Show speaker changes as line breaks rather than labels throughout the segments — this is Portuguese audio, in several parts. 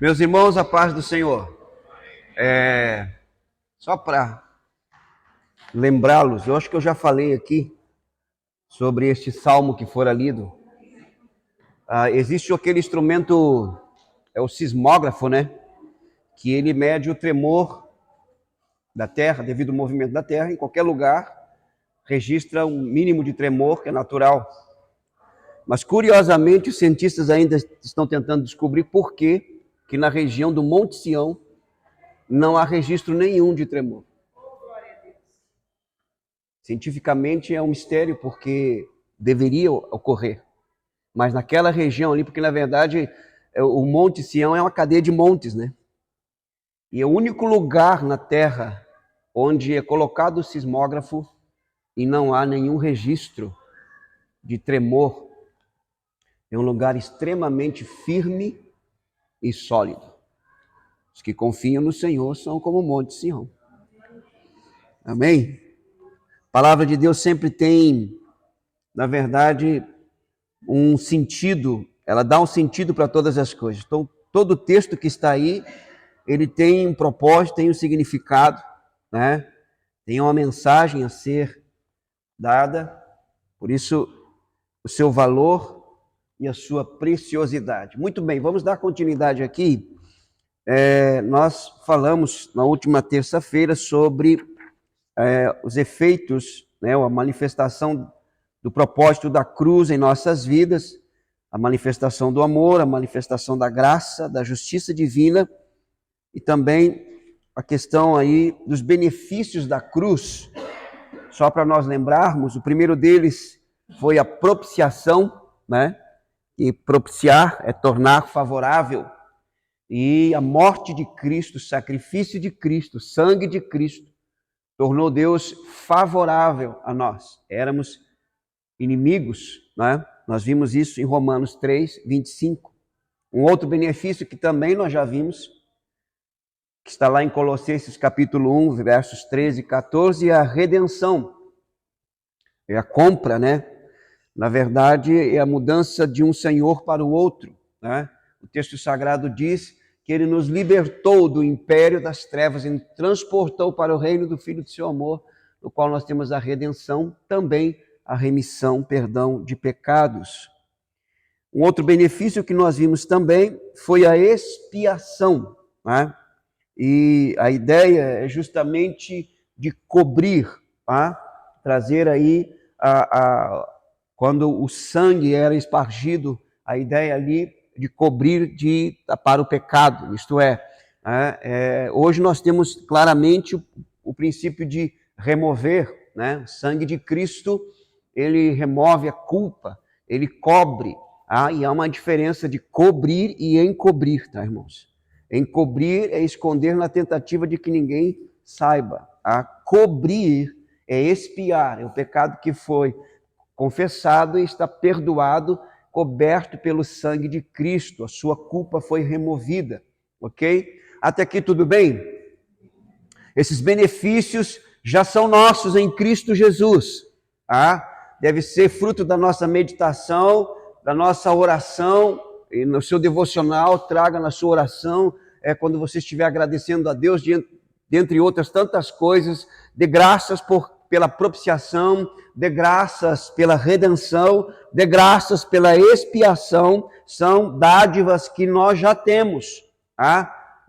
Meus irmãos, a paz do Senhor. Só para lembrá-los, eu acho que eu já falei aqui sobre este salmo que fora lido. Existe aquele instrumento, é o sismógrafo, né? Que ele mede o tremor da Terra, devido ao movimento da Terra, em qualquer lugar, registra um mínimo de tremor, que é natural. Mas, curiosamente, os cientistas ainda estão tentando descobrir por que na região do Monte Sião não há registro nenhum de tremor. Cientificamente é um mistério porque deveria ocorrer. Mas naquela região ali, porque na verdade o Monte Sião é uma cadeia de montes, né? E é o único lugar na Terra onde é colocado o sismógrafo e não há nenhum registro de tremor. É um lugar extremamente firme e sólido. Os que confiam no Senhor são como o Monte Sião. Amém? A palavra de Deus sempre tem, na verdade, um sentido, ela dá um sentido para todas as coisas. Então, todo o texto que está aí, ele tem um propósito, tem um significado, né? Tem uma mensagem a ser dada, por isso o seu valor e a sua preciosidade. Muito bem, vamos dar continuidade aqui. Nós falamos na última terça-feira sobre os efeitos, né, a manifestação do propósito da cruz em nossas vidas, a manifestação do amor, a manifestação da graça, da justiça divina e também a questão aí dos benefícios da cruz. Só para nós lembrarmos, o primeiro deles foi a propiciação, né? E propiciar é tornar favorável. E a morte de Cristo, o sacrifício de Cristo, o sangue de Cristo, tornou Deus favorável a nós. Éramos inimigos, né? Nós vimos isso em Romanos 3, 25. Um outro benefício que também nós já vimos, que está lá em Colossenses capítulo 1, versos 13 e 14, é a redenção. É a compra, né? Na verdade, é a mudança de um senhor para o outro, né? O texto sagrado diz que ele nos libertou do império das trevas e nos transportou para o reino do Filho do seu amor, no qual nós temos a redenção, também a remissão, perdão de pecados. Um outro benefício que nós vimos também foi a expiação, né? E a ideia é justamente de cobrir, tá? Trazer aí, quando o sangue era espargido, a ideia ali de cobrir, de tapar o pecado, isto é, hoje nós temos claramente o princípio de remover, né? O sangue de Cristo, ele remove a culpa, ele cobre, e há uma diferença de cobrir e encobrir, tá, irmãos? Encobrir é esconder na tentativa de que ninguém saiba. Cobrir é expiar, é o pecado que foi confessado e está perdoado, coberto pelo sangue de Cristo. A sua culpa foi removida, ok? Até aqui tudo bem? Esses benefícios já são nossos em Cristo Jesus. Deve ser fruto da nossa meditação, da nossa oração, e no seu devocional, traga na sua oração, quando você estiver agradecendo a Deus, dentre outras tantas coisas, dê graças pela propiciação, dê graças pela redenção, dê graças pela expiação, são dádivas que nós já temos.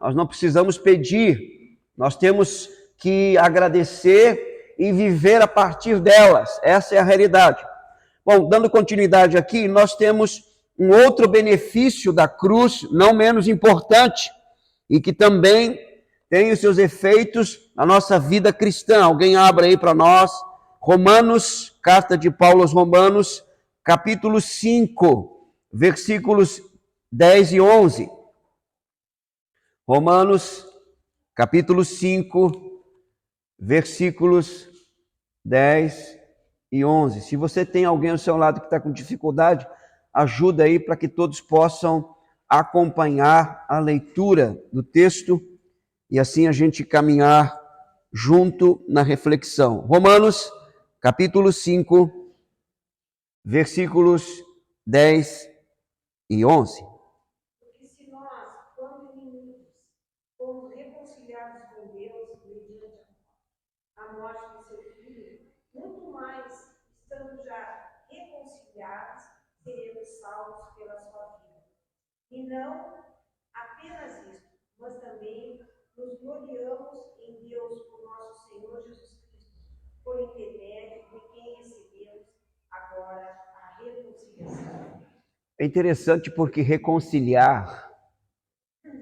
Nós não precisamos pedir, nós temos que agradecer e viver a partir delas. Essa é a realidade. Bom, dando continuidade aqui, nós temos um outro benefício da cruz, não menos importante, e que também tem os seus efeitos na nossa vida cristã. Alguém abra aí para nós, Romanos, carta de Paulo aos Romanos, capítulo 5, versículos 10 e 11. Romanos, capítulo 5, versículos 10 e 11. Se você tem alguém ao seu lado que está com dificuldade, ajuda aí para que todos possam acompanhar a leitura do texto e assim a gente caminhar junto na reflexão. Romanos, capítulo 5, versículos 10 e 11.
unidos, fomos reconciliados com Deus mediante a morte de seu Filho, muito mais, estando já reconciliados, seremos salvos pela sua vida. E não apenas isso, mas também nos gloriamos em Deus por nosso Senhor Jesus Cristo, por intermédio de quem recebemos agora a reconciliação.
É interessante porque reconciliar,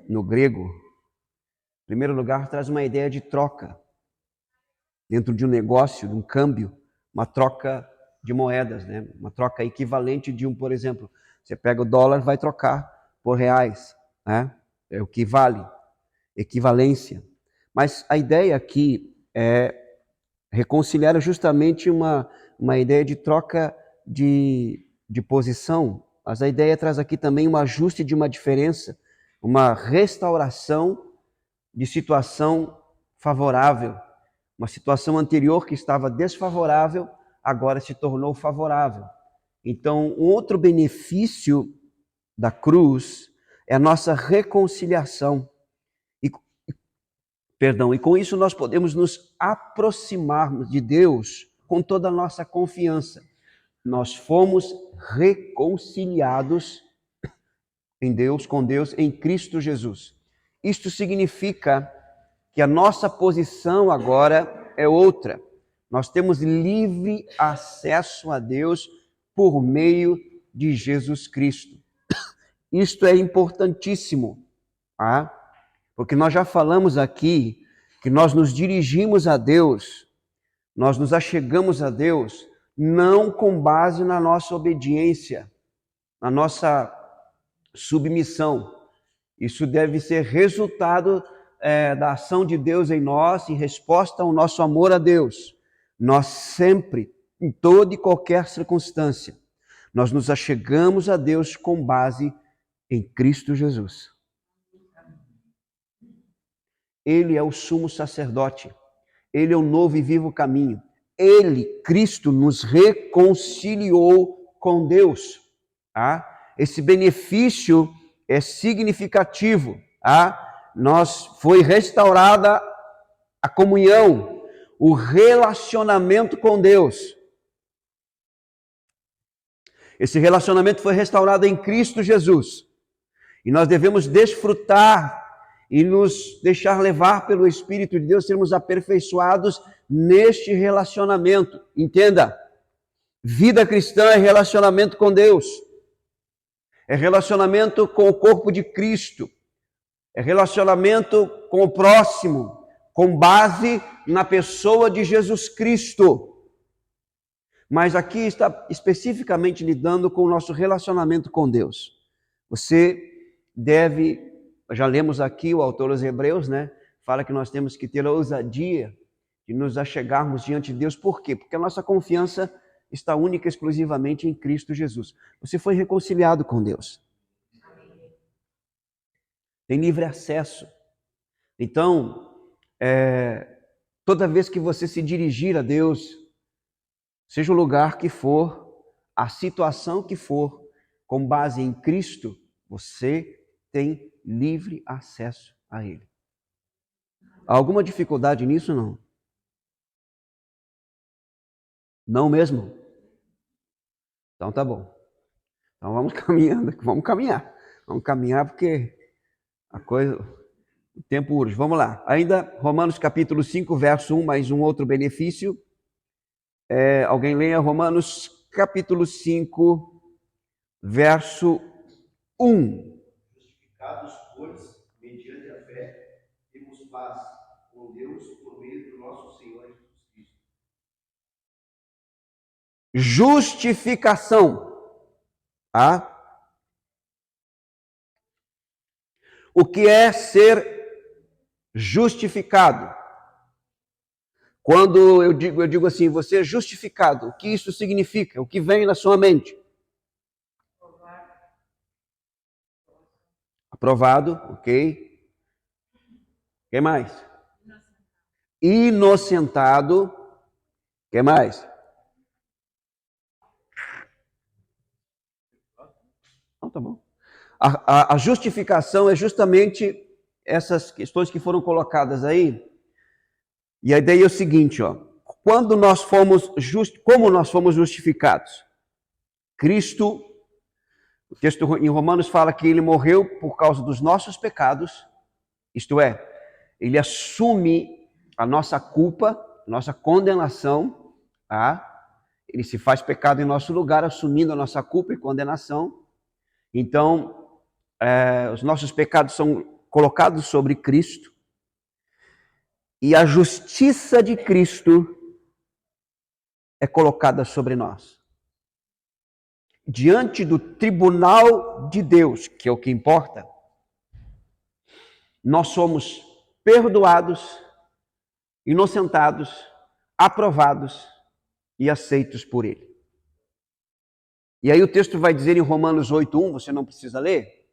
no grego, em primeiro lugar, traz uma ideia de troca. Dentro de um negócio, de um câmbio, uma troca de moedas, né? Uma troca equivalente de por exemplo, você pega o dólar e vai trocar por reais, né? É o que vale, equivalência. Mas a ideia aqui é reconciliar justamente uma ideia de troca de posição, mas a ideia traz aqui também um ajuste de uma diferença, uma restauração de situação favorável. Uma situação anterior que estava desfavorável, agora se tornou favorável. Então, um outro benefício da cruz é a nossa reconciliação. E com isso nós podemos nos aproximarmos de Deus com toda a nossa confiança. Nós fomos reconciliados com Deus em Cristo Jesus. Isto significa que a nossa posição agora é outra. Nós temos livre acesso a Deus por meio de Jesus Cristo. Isto é importantíssimo, tá? Porque nós já falamos aqui que nós nos dirigimos a Deus, nós nos achegamos a Deus, não com base na nossa obediência, na nossa submissão. Isso deve ser resultado da ação de Deus em nós, em resposta ao nosso amor a Deus. Nós sempre, em toda e qualquer circunstância, nós nos achegamos a Deus com base em Cristo Jesus. Ele é o sumo sacerdote. Ele é o novo e vivo caminho. Ele, Cristo, nos reconciliou com Deus. Tá? Esse benefício é significativo. Tá? Foi restaurada a comunhão, o relacionamento com Deus. Esse relacionamento foi restaurado em Cristo Jesus. E nós devemos desfrutar e nos deixar levar pelo Espírito de Deus, sermos aperfeiçoados neste relacionamento. Entenda, vida cristã é relacionamento com Deus, é relacionamento com o corpo de Cristo, é relacionamento com o próximo, com base na pessoa de Jesus Cristo. Mas aqui está especificamente lidando com o nosso relacionamento com Deus. Você deve, já lemos aqui o autor dos Hebreus, né? Fala que nós temos que ter a ousadia de nos achegarmos diante de Deus. Por quê? Porque a nossa confiança está única e exclusivamente em Cristo Jesus. Você foi reconciliado com Deus. Tem livre acesso. Então, toda vez que você se dirigir a Deus, seja o lugar que for, a situação que for, com base em Cristo, você tem livre acesso a Ele. Há alguma dificuldade nisso, não? Não mesmo? Então tá bom. Então vamos caminhando, vamos caminhar porque o tempo urge. Vamos lá. Ainda Romanos capítulo 5, verso 1, mais um outro benefício. Alguém leia Romanos capítulo 5, verso 1.
Justificados, pois, mediante a fé, temos paz com Deus por meio do nosso Senhor Jesus Cristo.
Justificação. Tá? O que é ser justificado? Quando eu digo assim, você é justificado, o que isso significa? O que vem na sua mente? Aprovado, ok. Quem mais? Inocentado. Quem mais? Não, tá bom. A justificação é justamente essas questões que foram colocadas aí. E a ideia é o seguinte, ó. Como nós fomos justificados? Cristo, o texto em Romanos fala que ele morreu por causa dos nossos pecados, isto é, ele assume a nossa culpa, nossa condenação, tá? Ele se faz pecado em nosso lugar, assumindo a nossa culpa e condenação. Então, os nossos pecados são colocados sobre Cristo. E a justiça de Cristo é colocada sobre nós. Diante do tribunal de Deus, que é o que importa, nós somos perdoados, inocentados, aprovados e aceitos por Ele. E aí o texto vai dizer em Romanos 8:1, você não precisa ler,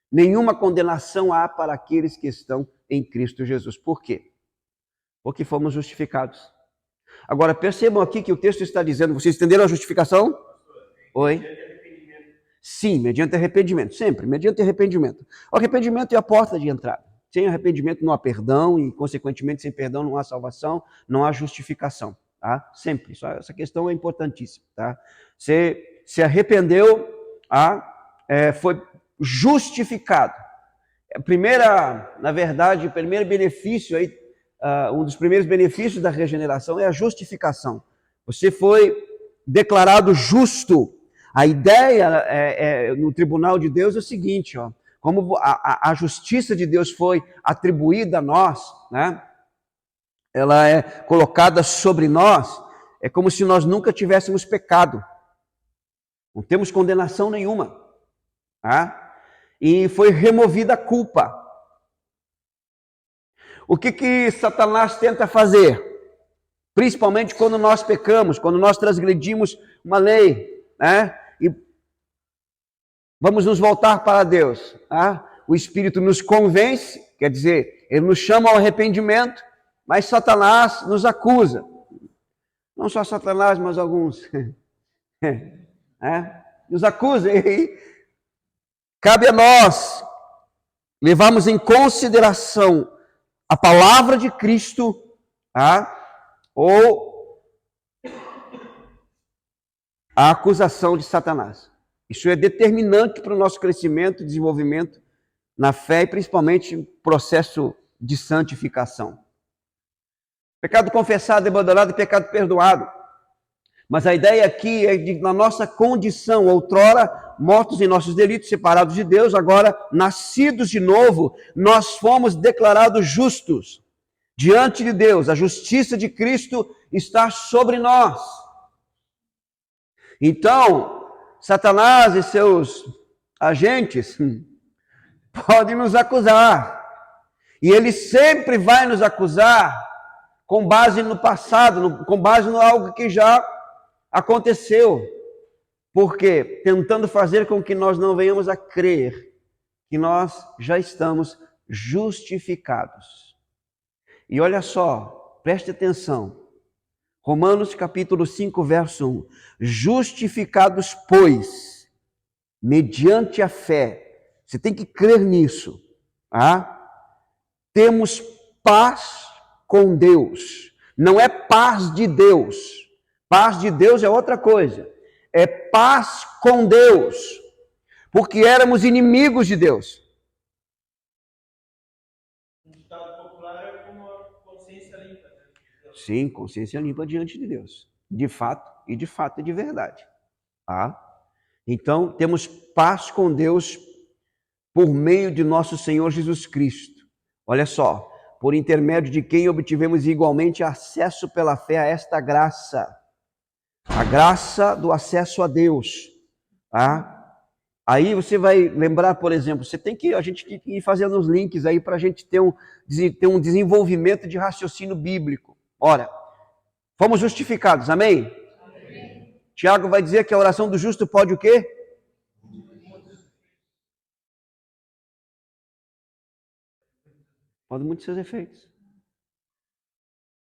nenhuma condenação há para aqueles que estão em Cristo Jesus. Por quê? Porque fomos justificados. Agora percebam aqui que o texto está dizendo, vocês entenderam a justificação? Oi? Sim, mediante arrependimento, sempre, mediante arrependimento. O arrependimento é a porta de entrada. Sem arrependimento não há perdão e, consequentemente, sem perdão não há salvação, não há justificação, tá? Sempre, essa questão é importantíssima, tá? Você se arrependeu, foi justificado. Na verdade, o primeiro benefício, um dos primeiros benefícios da regeneração é a justificação. Você foi declarado justo. A ideia no tribunal de Deus é o seguinte, ó, como a justiça de Deus foi atribuída a nós, né? Ela é colocada sobre nós, é como se nós nunca tivéssemos pecado. Não temos condenação nenhuma. Tá? E foi removida a culpa. O que Satanás tenta fazer? Principalmente quando nós pecamos, quando nós transgredimos uma lei, né? E vamos nos voltar para Deus. Tá? O Espírito nos convence, quer dizer, ele nos chama ao arrependimento, mas Satanás nos acusa. Não só Satanás, mas alguns. Nos acusa. E cabe a nós levarmos em consideração a palavra de Cristo, ou a acusação de Satanás. Isso é determinante para o nosso crescimento e desenvolvimento na fé e principalmente no processo de santificação. Pecado confessado, abandonado e pecado perdoado. Mas a ideia aqui é de, na nossa condição, outrora mortos em nossos delitos, separados de Deus, agora nascidos de novo, nós fomos declarados justos diante de Deus. A justiça de Cristo está sobre nós. Então, Satanás e seus agentes podem nos acusar. E ele sempre vai nos acusar com base no passado, com base no algo que já aconteceu. Por quê? Tentando fazer com que nós não venhamos a crer que nós já estamos justificados. E olha só, preste atenção. Romanos capítulo 5, verso 1. Justificados, pois, mediante a fé. Você tem que crer nisso. Temos paz com Deus. Não é paz de Deus. Paz de Deus é outra coisa. É paz com Deus. Porque éramos inimigos de Deus.
O ditado popular é como a consciência limpa.
Sim, consciência limpa diante de Deus. De fato e de verdade. Então, temos paz com Deus por meio de nosso Senhor Jesus Cristo. Olha só, por intermédio de quem obtivemos igualmente acesso pela fé a esta graça. A graça do acesso a Deus. Aí você vai lembrar, por exemplo, a gente tem que ir fazendo os links aí para a gente ter um desenvolvimento de raciocínio bíblico. Ora, fomos justificados, amém? Amém. Tiago vai dizer que a oração do justo pode o quê? Pode muitos seus efeitos.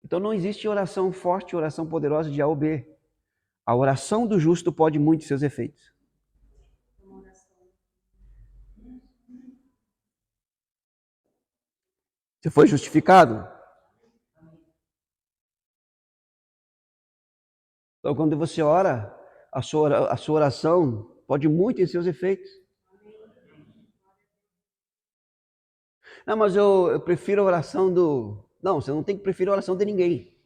Então não existe oração forte, oração poderosa de A ou B. A oração do justo pode muitos seus efeitos. Você foi justificado. Então, quando você ora, a sua oração pode muito em seus efeitos. Não, mas eu prefiro a oração do... Não, você não tem que preferir a oração de ninguém.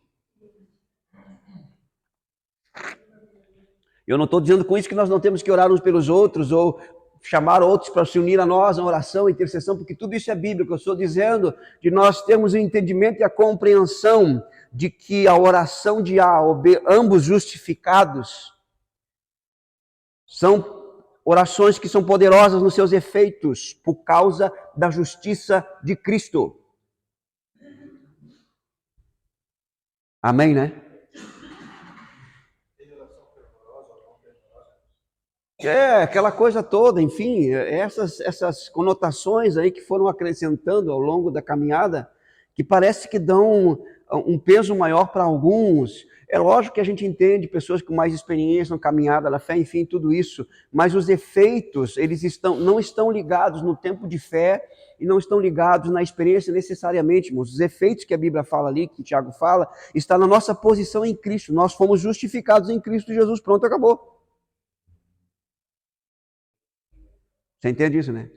Eu não estou dizendo com isso que nós não temos que orar uns pelos outros ou chamar outros para se unir a nós na oração, intercessão, porque tudo isso é bíblico. Eu estou dizendo de nós termos o entendimento e a compreensão de que a oração de A ou B, ambos justificados, são orações que são poderosas nos seus efeitos por causa da justiça de Cristo. Amém, né? Aquela coisa toda, enfim, essas conotações aí que foram acrescentando ao longo da caminhada, que parece que dão um peso maior para alguns. É lógico que a gente entende pessoas com mais experiência na caminhada da fé, enfim, tudo isso, mas os efeitos, eles não estão ligados no tempo de fé e não estão ligados na experiência necessariamente, irmãos. Os efeitos que a Bíblia fala ali, que Tiago fala, está na nossa posição em Cristo. Nós fomos justificados em Cristo Jesus, pronto, acabou. Você entende isso, né?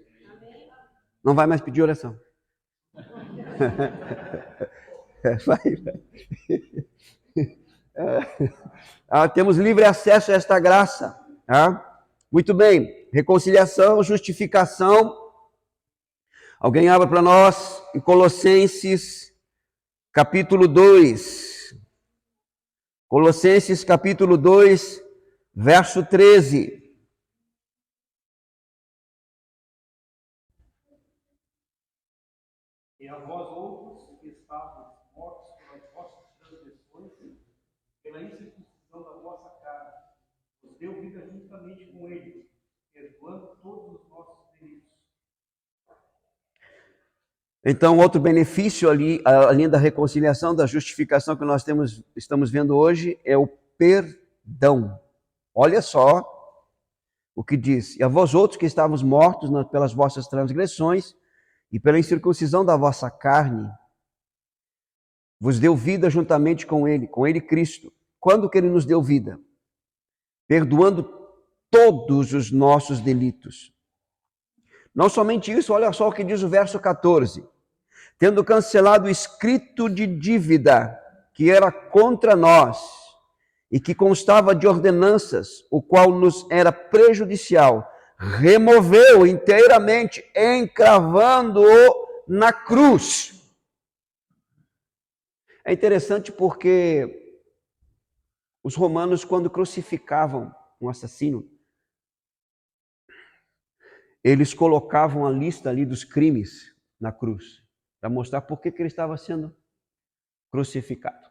Não vai mais pedir oração. Vai. Temos livre acesso a esta graça. Muito bem. Reconciliação, justificação. Alguém abra para nós em Colossenses, capítulo 2. Colossenses, capítulo 2, verso 13.
E a vós outros que estavam mortos pelas vossas transgressões, pela incircuncisão da vossa carne, vos deu vida juntamente com ele, perdoando todos os nossos delitos.
Então, outro benefício ali, além da reconciliação, da justificação que nós estamos vendo hoje, é o perdão. Olha só o que diz. E a vós outros que estávamos mortos pelas vossas transgressões, e pela incircuncisão da vossa carne, vos deu vida juntamente com ele Cristo. Quando que ele nos deu vida? Perdoando todos os nossos delitos. Não somente isso, olha só o que diz o verso 14. Tendo cancelado o escrito de dívida que era contra nós e que constava de ordenanças, o qual nos era prejudicial, removeu inteiramente, encravando-o na cruz. É interessante porque os romanos, quando crucificavam um assassino, eles colocavam a lista ali dos crimes na cruz, para mostrar por que ele estava sendo crucificado.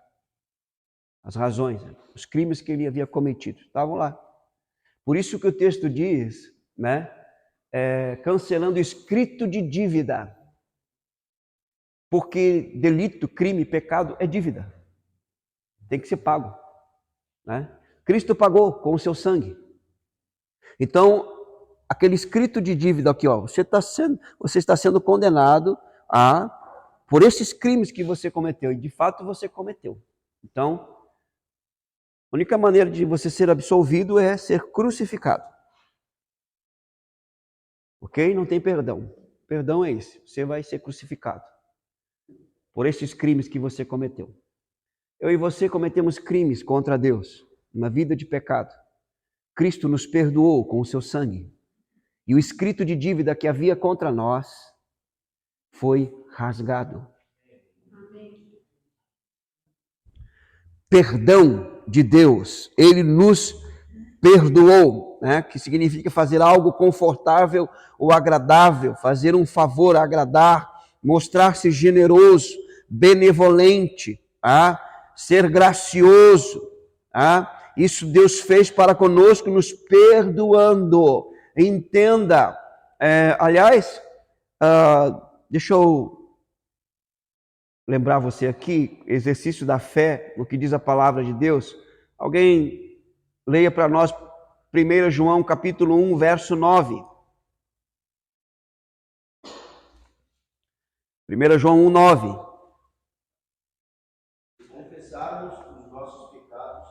As razões, os crimes que ele havia cometido, estavam lá. Por isso que o texto diz, né, cancelando o escrito de dívida. Porque delito, crime, pecado é dívida. Tem que ser pago. Né? Cristo pagou com o seu sangue. Então, aquele escrito de dívida aqui, ó, você está sendo condenado por esses crimes que você cometeu. E de fato você cometeu. Então, a única maneira de você ser absolvido é ser crucificado. Ok? Não tem perdão. Perdão é esse. Você vai ser crucificado por esses crimes que você cometeu. Eu e você cometemos crimes contra Deus, uma vida de pecado. Cristo nos perdoou com o seu sangue. E o escrito de dívida que havia contra nós foi rasgado. Perdão de Deus. Ele nos perdoou, né? Que significa fazer algo confortável ou agradável, fazer um favor, agradar, mostrar-se generoso, benevolente, ser gracioso. Isso Deus fez para conosco, nos perdoando. Entenda, aliás, deixa eu lembrar você aqui, exercício da fé, no que diz a palavra de Deus. Alguém leia para nós 1 João capítulo 1, verso 9. 1 João 1,9.
Se confessarmos os nossos pecados,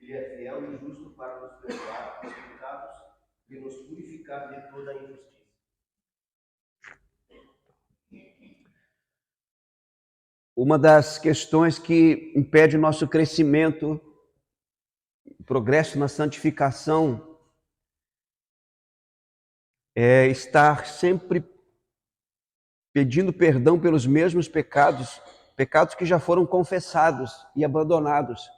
Ele é fiel e justo para nos perdoar os pecados e nos purificar de toda a injustiça.
Uma das questões que impede o nosso crescimento, progresso na santificação, é estar sempre pedindo perdão pelos mesmos pecados, pecados que já foram confessados e abandonados,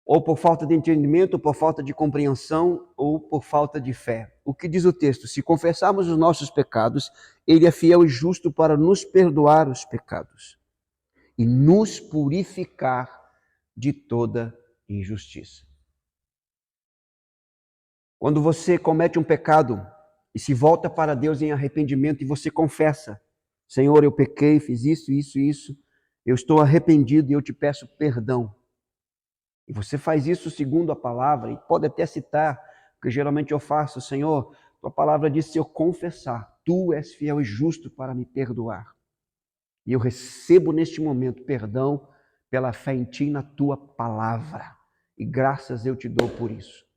ou por falta de entendimento, ou por falta de compreensão, ou por falta de fé. O que diz o texto? Se confessarmos os nossos pecados, Ele é fiel e justo para nos perdoar os pecados e nos purificar de toda injustiça. Quando você comete um pecado e se volta para Deus em arrependimento e você confessa: Senhor, eu pequei, fiz isso, isso, isso, eu estou arrependido e eu te peço perdão. E você faz isso segundo a palavra, e pode até citar, porque geralmente eu faço: Senhor, tua palavra diz, se eu confessar, tu és fiel e justo para me perdoar. E eu recebo neste momento perdão pela fé em ti e na tua palavra. E graças eu te dou por isso.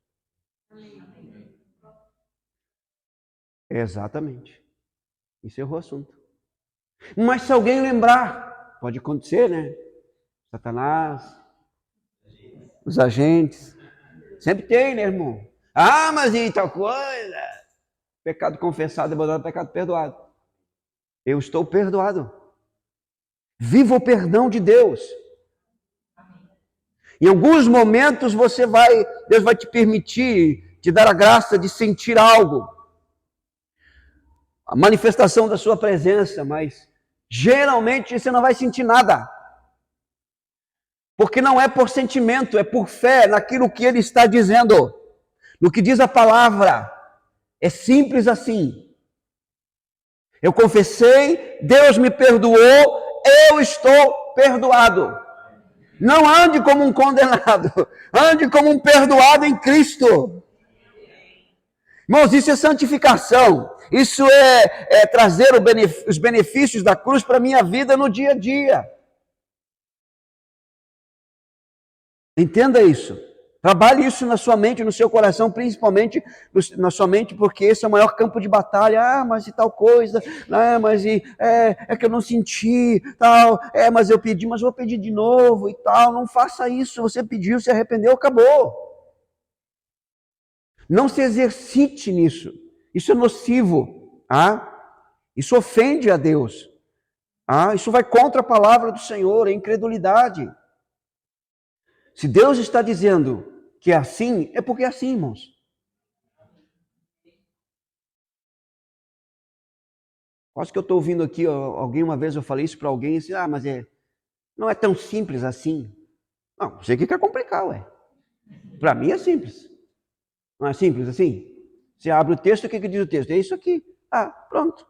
Exatamente. Encerrou o assunto. Mas se alguém lembrar, pode acontecer, né? Satanás, os agentes. Sempre tem, né, irmão? Ah, mas e tal coisa? Pecado confessado, abandonado, pecado perdoado. Eu estou perdoado. Viva o perdão de Deus. Em alguns momentos Deus vai te permitir, te dar a graça de sentir algo. A manifestação da sua presença, mas geralmente você não vai sentir nada. Porque não é por sentimento, é por fé naquilo que Ele está dizendo. No que diz a palavra. É simples assim. Eu confessei, Deus me perdoou, eu estou perdoado. Não ande como um condenado, ande como um perdoado em Cristo. Irmãos, isso é santificação. Isso é trazer os benefícios da cruz para a minha vida no dia a dia. Entenda isso. Trabalhe isso na sua mente, no seu coração, principalmente na sua mente, porque esse é o maior campo de batalha. Ah, mas e tal coisa, mas é que eu não senti, tal, mas eu pedi, mas vou pedir de novo e tal. Não faça isso, você pediu, se arrependeu, acabou. Não se exercite nisso. Isso é nocivo. Isso ofende a Deus. Isso vai contra a palavra do Senhor, é incredulidade. Se Deus está dizendo que é assim, é porque é assim, irmãos. Quase que eu estou ouvindo aqui, alguém uma vez eu falei isso para alguém, assim, mas não é tão simples assim. Não, você que quer complicar, ué. Para mim é simples. Não é simples assim? Você abre o texto, o que diz o texto? É isso aqui. Pronto.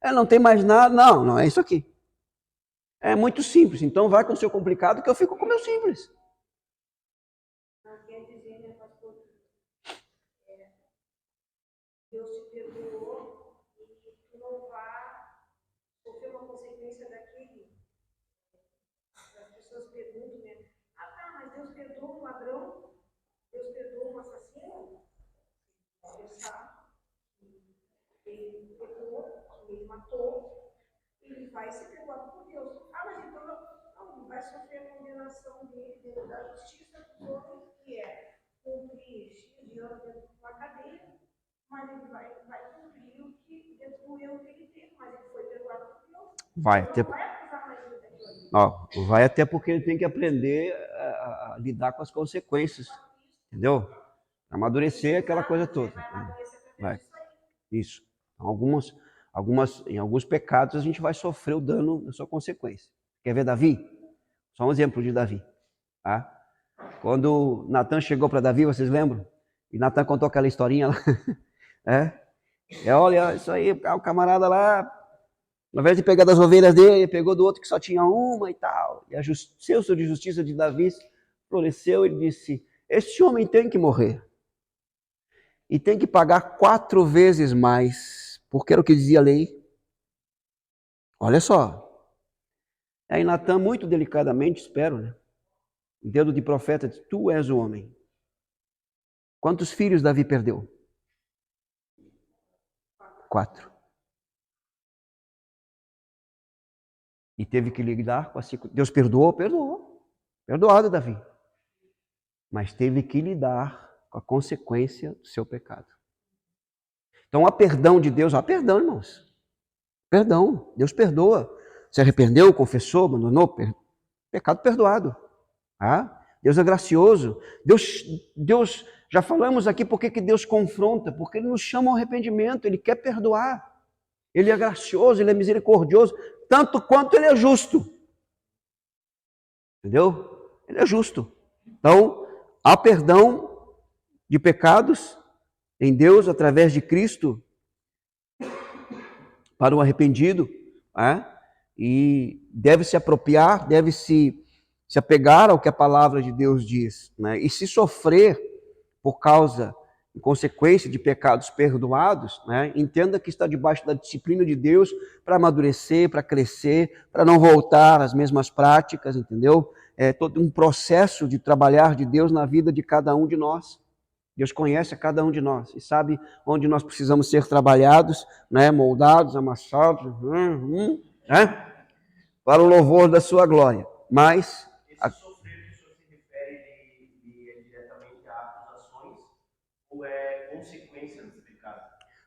Não tem mais nada. Não é isso aqui. É muito simples. Então vai com o seu complicado que eu fico com o meu simples.
Quer dizer, né, pastor, Deus te perdoou e tu não vai sofrer uma consequência daquele. As pessoas perguntam, né? Mas Deus perdoa um ladrão? Deus perdoa um assassino? Pensar que ele pecou, que ele matou, ele vai ser perdoado por Deus. Mas então não vai sofrer a condenação dele dentro da justiça dos homens, que é cumprir X de anos dentro de uma cadeia, mas ele vai cumprir o que dentro do erro que ele teve, mas ele foi perdoado por Deus.
Vai
acusar mais ele daquilo ali.
Vai até porque ele tem que aprender a lidar com as consequências, entendeu? Amadurecer aquela coisa toda. Vai. Isso. Em alguns pecados a gente vai sofrer o dano da sua consequência. Quer ver Davi? Só um exemplo de Davi. Quando Natan chegou para Davi, vocês lembram? E Natan contou aquela historinha lá. Olha, isso aí, o camarada lá, ao invés de pegar das ovelhas dele, pegou do outro que só tinha uma e tal. E o senso de justiça de Davi floresceu e disse: este homem tem que morrer. E tem que pagar 4 vezes mais, porque era o que dizia a lei. Olha só. Aí Natan, muito delicadamente, espero, né? Dedo de profeta, diz, tu és o homem. Quantos filhos Davi perdeu? 4. E teve que lidar com a circunstância. Deus perdoou? Perdoou. Perdoado, Davi. Mas teve que lidar com a consequência do seu pecado. Então, há perdão de Deus. Há perdão, irmãos. Perdão. Deus perdoa. Se arrependeu, confessou, abandonou, pecado perdoado. Ah? Deus é gracioso. Deus, já falamos aqui por que Deus confronta. Porque Ele nos chama ao arrependimento. Ele quer perdoar. Ele é gracioso, Ele é misericordioso. Tanto quanto Ele é justo. Entendeu? Ele é justo. Então, há perdão de pecados em Deus através de Cristo para o arrependido, e deve se apropriar, deve se apegar ao que a palavra de Deus diz, né? E se sofrer por causa, em consequência de pecados perdoados, né? Entenda que está debaixo da disciplina de Deus para amadurecer, para crescer, para não voltar às mesmas práticas, entendeu? É todo um processo de trabalhar de Deus na vida de cada um de nós. Deus conhece a cada um de nós e sabe onde nós precisamos ser trabalhados, né? Moldados, amassados, para o louvor da sua glória. Mas
esse sofrer que o senhor se refere diretamente a acusações ou é consequência desse pecado?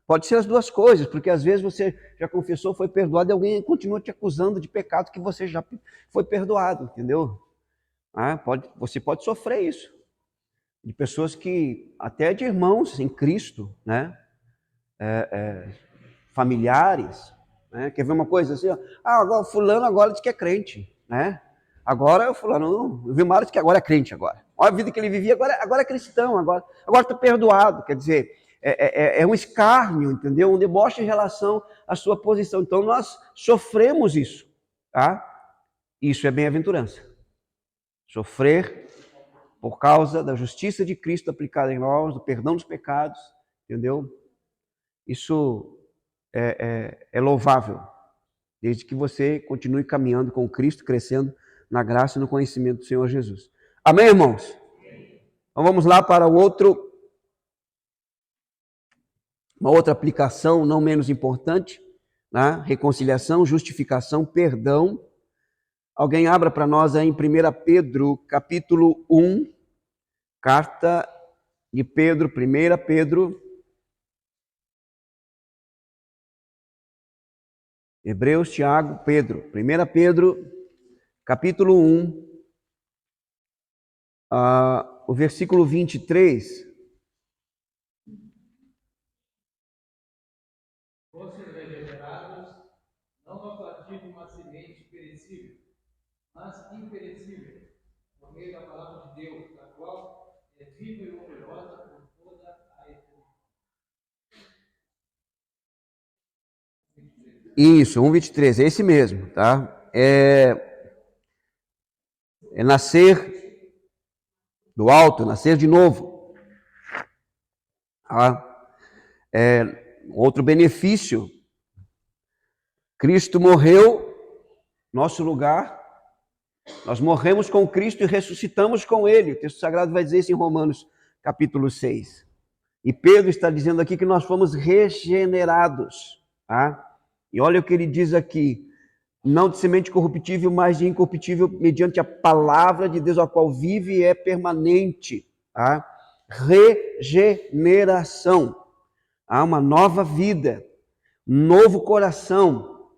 Pode ser as duas coisas, porque às vezes você já confessou, foi perdoado e alguém continua te acusando de pecado que você já foi perdoado, entendeu? Você pode sofrer isso. De pessoas que, até de irmãos em Cristo, né? Familiares, né? Quer ver uma coisa assim? Agora fulano agora diz que é crente, né? Agora o fulano, o Vilmar diz que agora é crente agora. Olha a vida que ele vivia, agora é cristão, agora está perdoado. Quer dizer, é um escárnio, entendeu? Um deboche em relação à sua posição. Então nós sofremos isso, tá? Isso é bem-aventurança. Sofrer por causa da justiça de Cristo aplicada em nós, do perdão dos pecados, entendeu? Isso é louvável, desde que você continue caminhando com Cristo, crescendo na graça e no conhecimento do Senhor Jesus. Amém, irmãos? Então vamos lá para uma outra aplicação não menos importante, né? Reconciliação, justificação, perdão. Alguém abra para nós aí em 1 Pedro, capítulo 1, carta de Pedro, 1 Pedro, Hebreus, Tiago, Pedro. 1 Pedro, capítulo 1, o versículo 23.
Fossem regenerados, não a partir de uma semente perecível, mas imperecível, por meio da palavra de Deus, a qual é viva e poderosa por toda a eternidade.
Isso, 1:23, é esse mesmo, tá? É nascer do alto, nascer de novo. Outro benefício, Cristo morreu nosso lugar, nós morremos com Cristo e ressuscitamos com Ele. O texto sagrado vai dizer isso em Romanos capítulo 6. E Pedro está dizendo aqui que nós fomos regenerados, tá? E olha o que ele diz aqui, não de semente corruptível, mas de incorruptível, mediante a palavra de Deus, a qual vive e é permanente. Tá? Regeneração. Há uma nova vida, novo coração.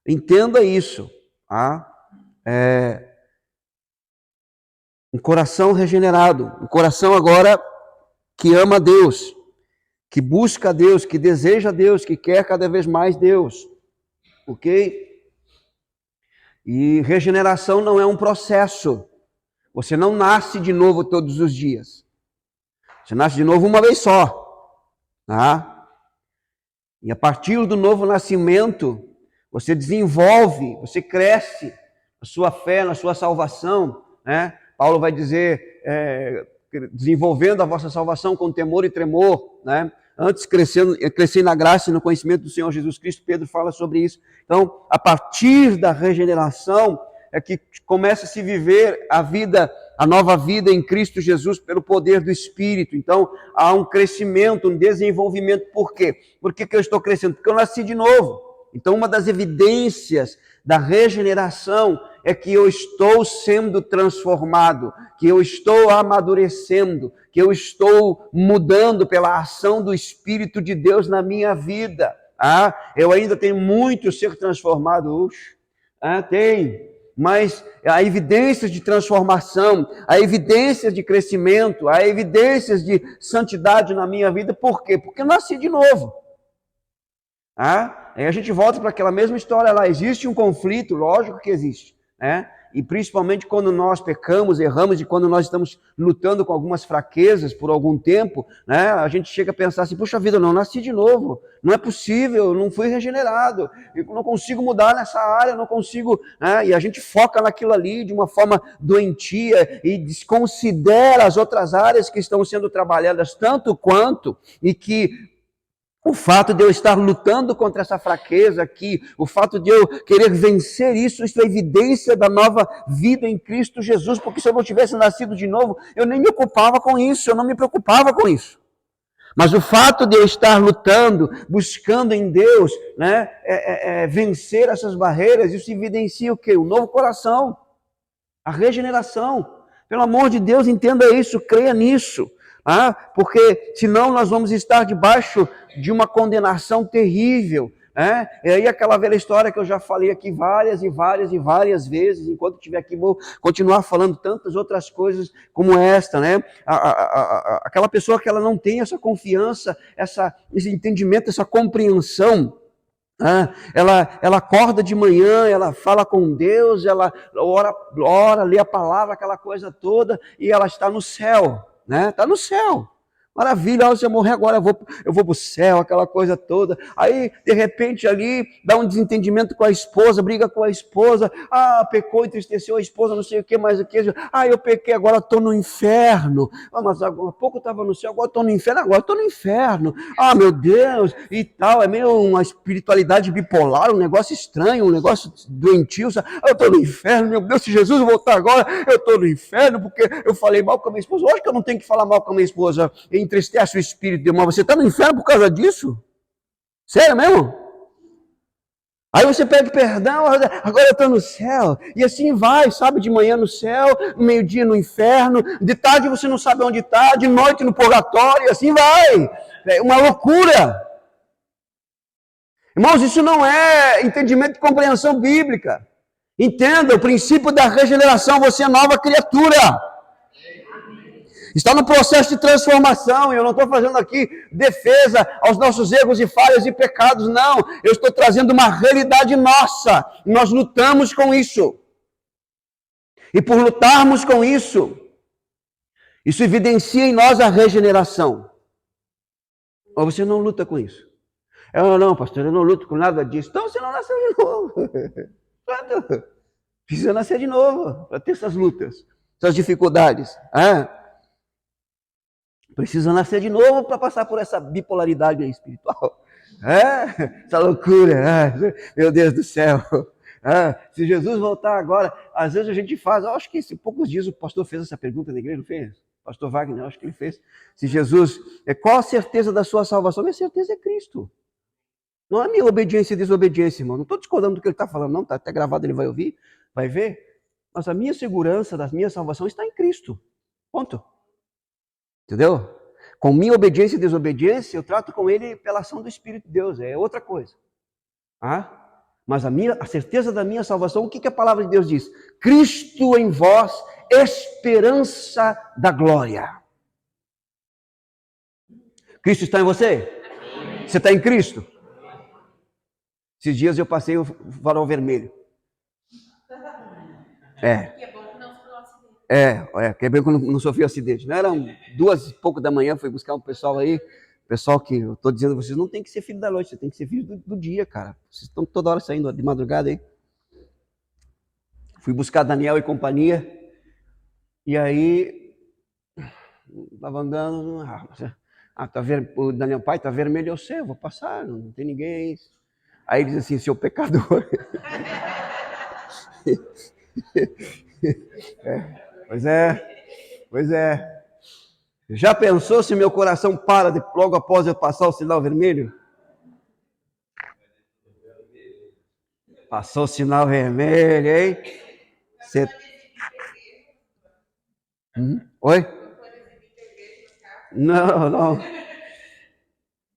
Entenda isso. Tá? Um coração regenerado, um coração agora que ama a Deus, que busca a Deus, que deseja a Deus, que quer cada vez mais Deus. Ok? E regeneração não é um processo. Você não nasce de novo todos os dias. Você nasce de novo uma vez só. Tá? E a partir do novo nascimento, você desenvolve, você cresce na sua fé, na sua salvação. Né? Paulo vai dizer, desenvolvendo a vossa salvação com temor e tremor. Né? Antes crescer na graça e no conhecimento do Senhor Jesus Cristo, Pedro fala sobre isso. Então, a partir da regeneração, é que começa a se viver a nova vida em Cristo Jesus pelo poder do Espírito. Então, há um crescimento, um desenvolvimento. Por quê? Por que eu estou crescendo? Porque eu nasci de novo. Então, uma das evidências da regeneração é que eu estou sendo transformado, que eu estou amadurecendo, que eu estou mudando pela ação do Espírito de Deus na minha vida. Eu ainda tenho muito a ser transformado. Tem. Mas há evidências de transformação, há evidências de crescimento, há evidências de santidade na minha vida. Por quê? Porque eu nasci de novo. Aí a gente volta para aquela mesma história lá. Existe um conflito, lógico que existe, né? E principalmente quando nós pecamos, erramos, e quando nós estamos lutando com algumas fraquezas por algum tempo, né? A gente chega a pensar assim, puxa vida, eu não nasci de novo, não é possível, eu não fui regenerado, eu não consigo mudar nessa área, eu não consigo, né? E a gente foca naquilo ali de uma forma doentia e desconsidera as outras áreas que estão sendo trabalhadas tanto quanto, e que o fato de eu estar lutando contra essa fraqueza aqui, o fato de eu querer vencer isso é evidência da nova vida em Cristo Jesus, porque se eu não tivesse nascido de novo, eu nem me ocupava com isso, eu não me preocupava com isso. Mas o fato de eu estar lutando, buscando em Deus, né, vencer essas barreiras, isso evidencia o quê? O novo coração, a regeneração. Pelo amor de Deus, entenda isso, creia nisso. Porque senão nós vamos estar debaixo de uma condenação terrível. E aí aquela velha história que eu já falei aqui várias e várias e várias vezes, enquanto estiver aqui vou continuar falando tantas outras coisas como esta, né? Aquela pessoa que ela não tem essa confiança, esse entendimento, essa compreensão, ela acorda de manhã, ela fala com Deus, ela ora, lê a palavra, aquela coisa toda, e ela está no céu. Está no céu. Maravilha, se eu morrer agora eu vou para o céu, aquela coisa toda. Aí, de repente, ali, dá um desentendimento com a esposa, briga com a esposa. Pecou, entristeceu a esposa, não sei o que, mais o que. Eu pequei, agora estou no inferno. Mas há pouco estava no céu, agora estou no inferno, agora estou no inferno. Meu Deus, e tal. É meio uma espiritualidade bipolar, um negócio estranho, um negócio doentio. Eu estou no inferno, meu Deus, se Jesus voltar agora, eu estou no inferno, porque eu falei mal com a minha esposa. Lógico que eu não tenho que falar mal com a minha esposa, entristece o espírito de mal. Você está no inferno por causa disso? Sério mesmo? Aí você pede perdão, agora eu estou no céu. E assim vai, sabe? De manhã no céu, no meio-dia no inferno, de tarde você não sabe onde está, de noite no purgatório, e assim vai. É uma loucura. Irmãos, isso não é entendimento e compreensão bíblica. Entenda, o princípio da regeneração, você é nova criatura. Está no processo de transformação, e eu não estou fazendo aqui defesa aos nossos erros e falhas e pecados, não. Eu estou trazendo uma realidade nossa, e nós lutamos com isso. E por lutarmos com isso evidencia em nós a regeneração. Ou você não luta com isso? Não, pastor, eu não luto com nada disso. Então você não nasceu de novo. Precisa nascer de novo para ter essas lutas, essas dificuldades. Precisa nascer de novo para passar por essa bipolaridade espiritual. Essa loucura. Meu Deus do céu. Se Jesus voltar agora, às vezes a gente faz, eu acho que poucos dias o pastor fez essa pergunta na igreja, não fez? Pastor Wagner, acho que ele fez. Se Jesus, qual a certeza da sua salvação? Minha certeza é Cristo. Não é minha obediência e desobediência, irmão. Não estou discordando do que ele está falando, não. Está até gravado, ele vai ouvir, vai ver. Mas a minha segurança da minha salvação está em Cristo. Ponto. Entendeu? Com minha obediência e desobediência, eu trato com ele pela ação do Espírito de Deus. É outra coisa. Mas a certeza da minha salvação, o que a palavra de Deus diz? Cristo em vós, esperança da glória. Cristo está em você? Você está em Cristo? Esses dias eu passei o farol vermelho. Que é bem quando não sofri acidente. Não eram 2h pouco da manhã, fui buscar um pessoal aí. Pessoal que eu estou dizendo, vocês não tem que ser filho da noite, você tem que ser filho do dia, cara. Vocês estão toda hora saindo de madrugada aí. Fui buscar Daniel e companhia. E aí, estava andando. O Daniel, pai, tá vermelho, eu sei, eu vou passar, não tem ninguém. Aí ele diz assim, seu pecador. Pois é. Já pensou se meu coração para logo após eu passar o sinal vermelho? Passou o sinal vermelho, hein? Você... Oi? Não.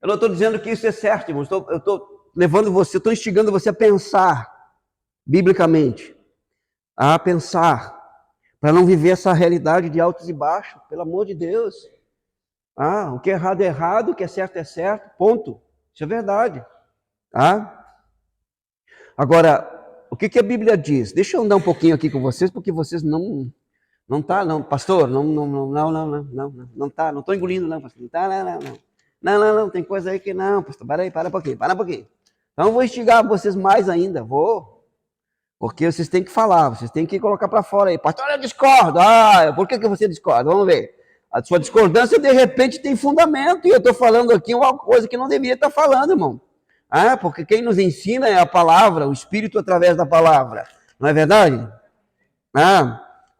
Eu não estou dizendo que isso é certo, irmão. Eu estou levando você, estou instigando você a pensar biblicamente. A pensar. Para não viver essa realidade de altos e baixos. Pelo amor de Deus. O que é errado, o que é certo, ponto. Isso é verdade. Agora, o que a Bíblia diz? Deixa eu andar um pouquinho aqui com vocês, porque vocês não pastor, não estou engolindo não, pastor, não, tem coisa aí que não, pastor, para um pouquinho. Então eu vou instigar vocês mais ainda, porque vocês têm que falar, vocês têm que colocar para fora aí, pastor, eu discordo, por que você discorda? Vamos ver, a sua discordância de repente tem fundamento, e eu estou falando aqui uma coisa que não deveria estar falando, irmão, porque quem nos ensina é a palavra, o Espírito através da palavra, não é verdade?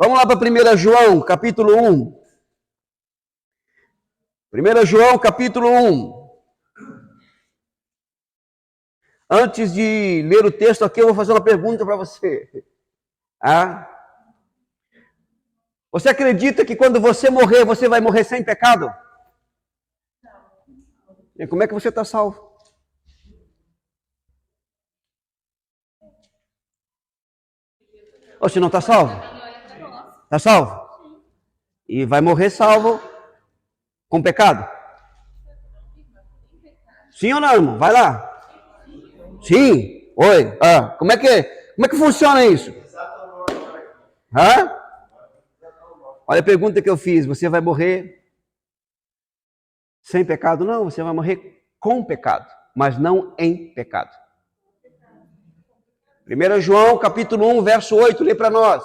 Vamos lá para 1 João, capítulo 1. 1 João, capítulo 1. Antes de ler o texto aqui, eu vou fazer uma pergunta para você. Você acredita que quando você morrer, você vai morrer sem pecado? E como é que você está salvo? Ou se não está salvo? Está salvo? E vai morrer salvo com pecado? Sim ou não, irmão? Vai lá. Sim. Oi. Como é que funciona isso? Olha a pergunta que eu fiz. Você vai morrer sem pecado? Não, você vai morrer com pecado, mas não em pecado. 1 João, capítulo 1, verso 8, lê para nós.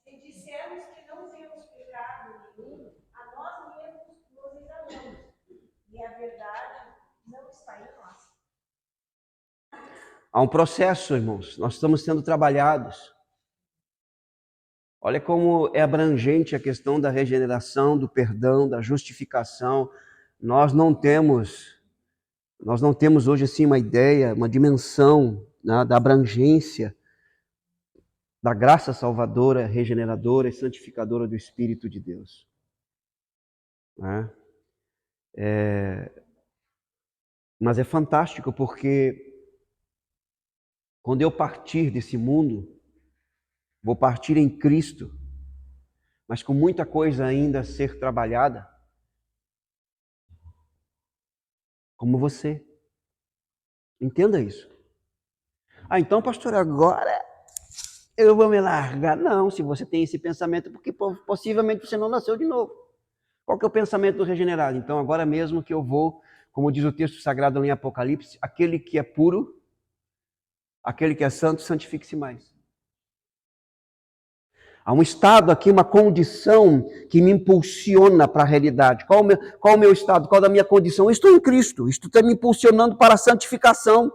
Se dissermos que não temos pecado nenhum, a nós mesmos nos enganamos, e a verdade não está em nós.
Há um processo, irmãos. Nós estamos sendo trabalhados. Olha como é abrangente a questão da regeneração, do perdão, da justificação. Nós não temos hoje assim uma ideia, uma dimensão, né, da abrangência da graça salvadora, regeneradora e santificadora do Espírito de Deus. Mas é fantástico porque quando eu partir desse mundo, vou partir em Cristo, mas com muita coisa ainda a ser trabalhada, como você. Entenda isso. Então, pastor, agora eu vou me largar. Não, se você tem esse pensamento, porque possivelmente você não nasceu de novo. Qual que é o pensamento do regenerado? Então, agora mesmo que eu vou, como diz o texto sagrado em Apocalipse, aquele que é puro, aquele que é santo, santifique-se mais. Há um estado aqui, uma condição que me impulsiona para a realidade. Qual o meu estado? Qual a minha condição? Eu estou em Cristo. Isto está me impulsionando para a santificação.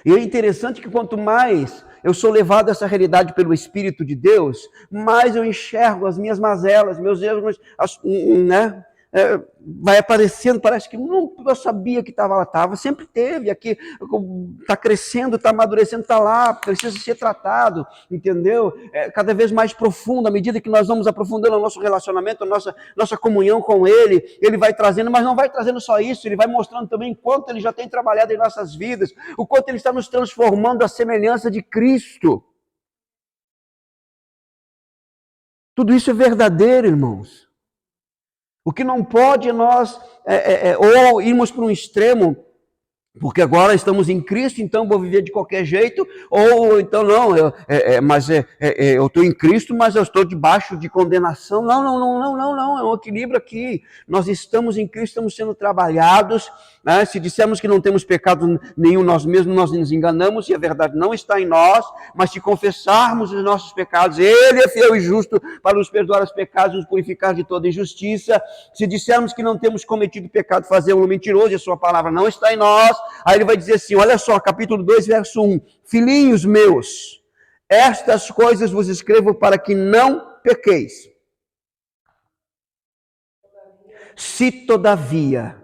E é interessante que quanto mais eu sou levado a essa realidade pelo Espírito de Deus, mais eu enxergo as minhas mazelas, meus erros, né? Vai aparecendo, parece que não, eu sabia que estava lá, estava, sempre teve, aqui está crescendo, está amadurecendo, está lá, precisa ser tratado, entendeu? Cada vez mais profundo, à medida que nós vamos aprofundando o nosso relacionamento, a nossa comunhão com Ele, Ele vai trazendo, mas não vai trazendo só isso, Ele vai mostrando também quanto Ele já tem trabalhado em nossas vidas, o quanto Ele está nos transformando à semelhança de Cristo. Tudo isso é verdadeiro, irmãos. O que não pode nós ou irmos para um extremo Porque agora estamos em Cristo, então vou viver de qualquer jeito, ou então não, eu estou em Cristo, mas eu estou debaixo de condenação. Não, é um equilíbrio aqui. Nós estamos em Cristo, estamos sendo trabalhados, né? Se dissermos que não temos pecado nenhum nós mesmos, nós nos enganamos e a verdade não está em nós, mas se confessarmos os nossos pecados, Ele é fiel e justo para nos perdoar os pecados e nos purificar de toda injustiça. Se dissermos que não temos cometido pecado, fazemos-lo mentiroso e a sua palavra não está em nós. Aí ele vai dizer assim, olha só, capítulo 2, verso 1. Filhinhos meus, estas coisas vos escrevo para que não pequeis. Se todavia,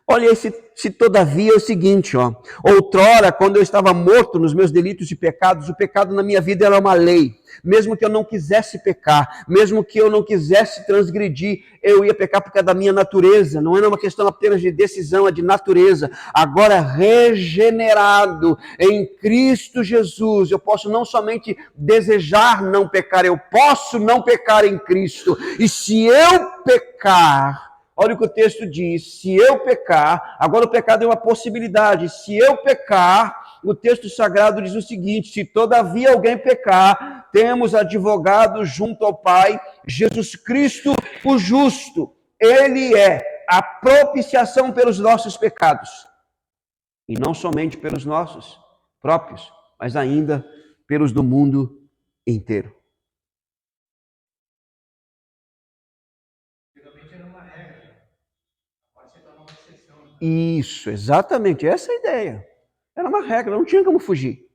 olha esse se todavia é o seguinte, ó. Outrora, quando eu estava morto nos meus delitos e pecados, o pecado na minha vida era uma lei. Mesmo que eu não quisesse pecar, mesmo que eu não quisesse transgredir, eu ia pecar porque é da minha natureza. Não é uma questão apenas de decisão, é de natureza. Agora, regenerado em Cristo Jesus, eu posso não somente desejar não pecar, eu posso não pecar em Cristo. E se eu pecar, olha o que o texto diz, se eu pecar, agora o pecado é uma possibilidade, se eu pecar, o texto sagrado diz o seguinte, se todavia alguém pecar, temos advogado junto ao Pai, Jesus Cristo o justo, Ele é a propiciação pelos nossos pecados, e não somente pelos nossos próprios, mas ainda pelos do mundo inteiro. Isso, exatamente, essa é a ideia. Era uma regra, não tinha como fugir.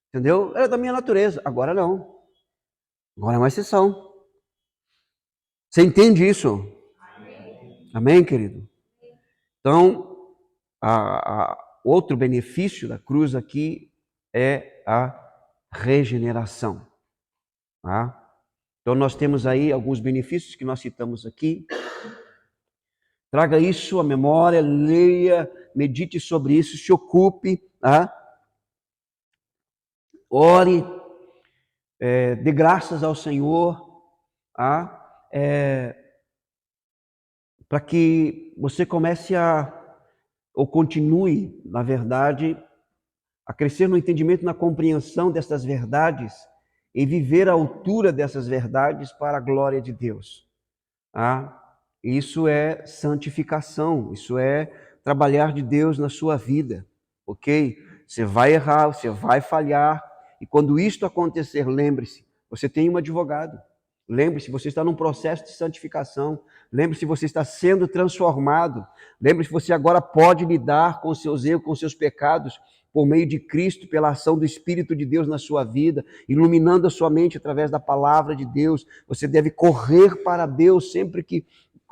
Entendeu? Era da minha natureza. Agora não. Agora é uma exceção. Você entende isso? Amém, querido? Então, outro benefício da cruz aqui é a regeneração. Tá? Então, nós temos aí alguns benefícios que nós citamos aqui. Traga isso à memória, leia, medite sobre isso, se ocupe, tá? Ore, dê graças ao Senhor, tá? Para que você comece ou continue, na verdade, a crescer no entendimento, na compreensão dessas verdades e viver à altura dessas verdades para a glória de Deus. Tá? Isso é santificação, isso é trabalhar de Deus na sua vida, ok? Você vai errar, você vai falhar, e quando isto acontecer, lembre-se, você tem um advogado. Lembre-se, você está num processo de santificação. Lembre-se, você está sendo transformado. Lembre-se, você agora pode lidar com os seus erros, com os seus pecados, por meio de Cristo, pela ação do Espírito de Deus na sua vida, iluminando a sua mente através da palavra de Deus. Você deve correr para Deus sempre que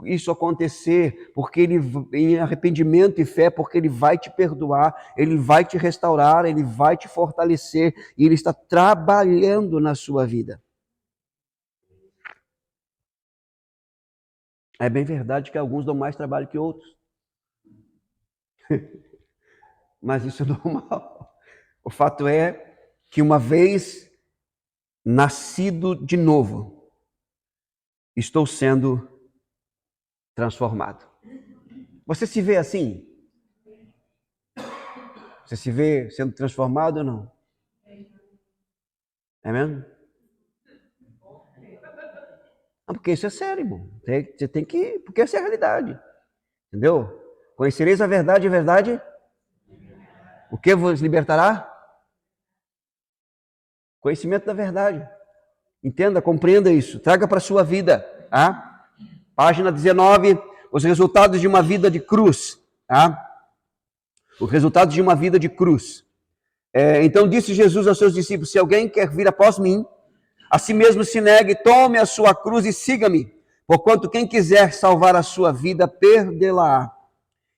isso acontecer, porque Ele, em arrependimento e fé, porque Ele vai te perdoar, Ele vai te restaurar, Ele vai te fortalecer, e Ele está trabalhando na sua vida. É bem verdade que alguns dão mais trabalho que outros. Mas isso é normal. O fato é que uma vez nascido de novo, estou sendo transformado. Você se vê assim? Você se vê sendo transformado ou não? É mesmo? Não, porque isso é sério, irmão. Você tem que... Porque essa é a realidade. Entendeu? Conhecereis a verdade, o que vos libertará? Conhecimento da verdade. Entenda, compreenda isso. Traga para a sua vida. Tá? Página 19, os resultados de uma vida de cruz. Tá? Os resultados de uma vida de cruz. Então disse Jesus aos seus discípulos, se alguém quer vir após mim, a si mesmo se negue, tome a sua cruz e siga-me. Porquanto quem quiser salvar a sua vida, perdê-la-á.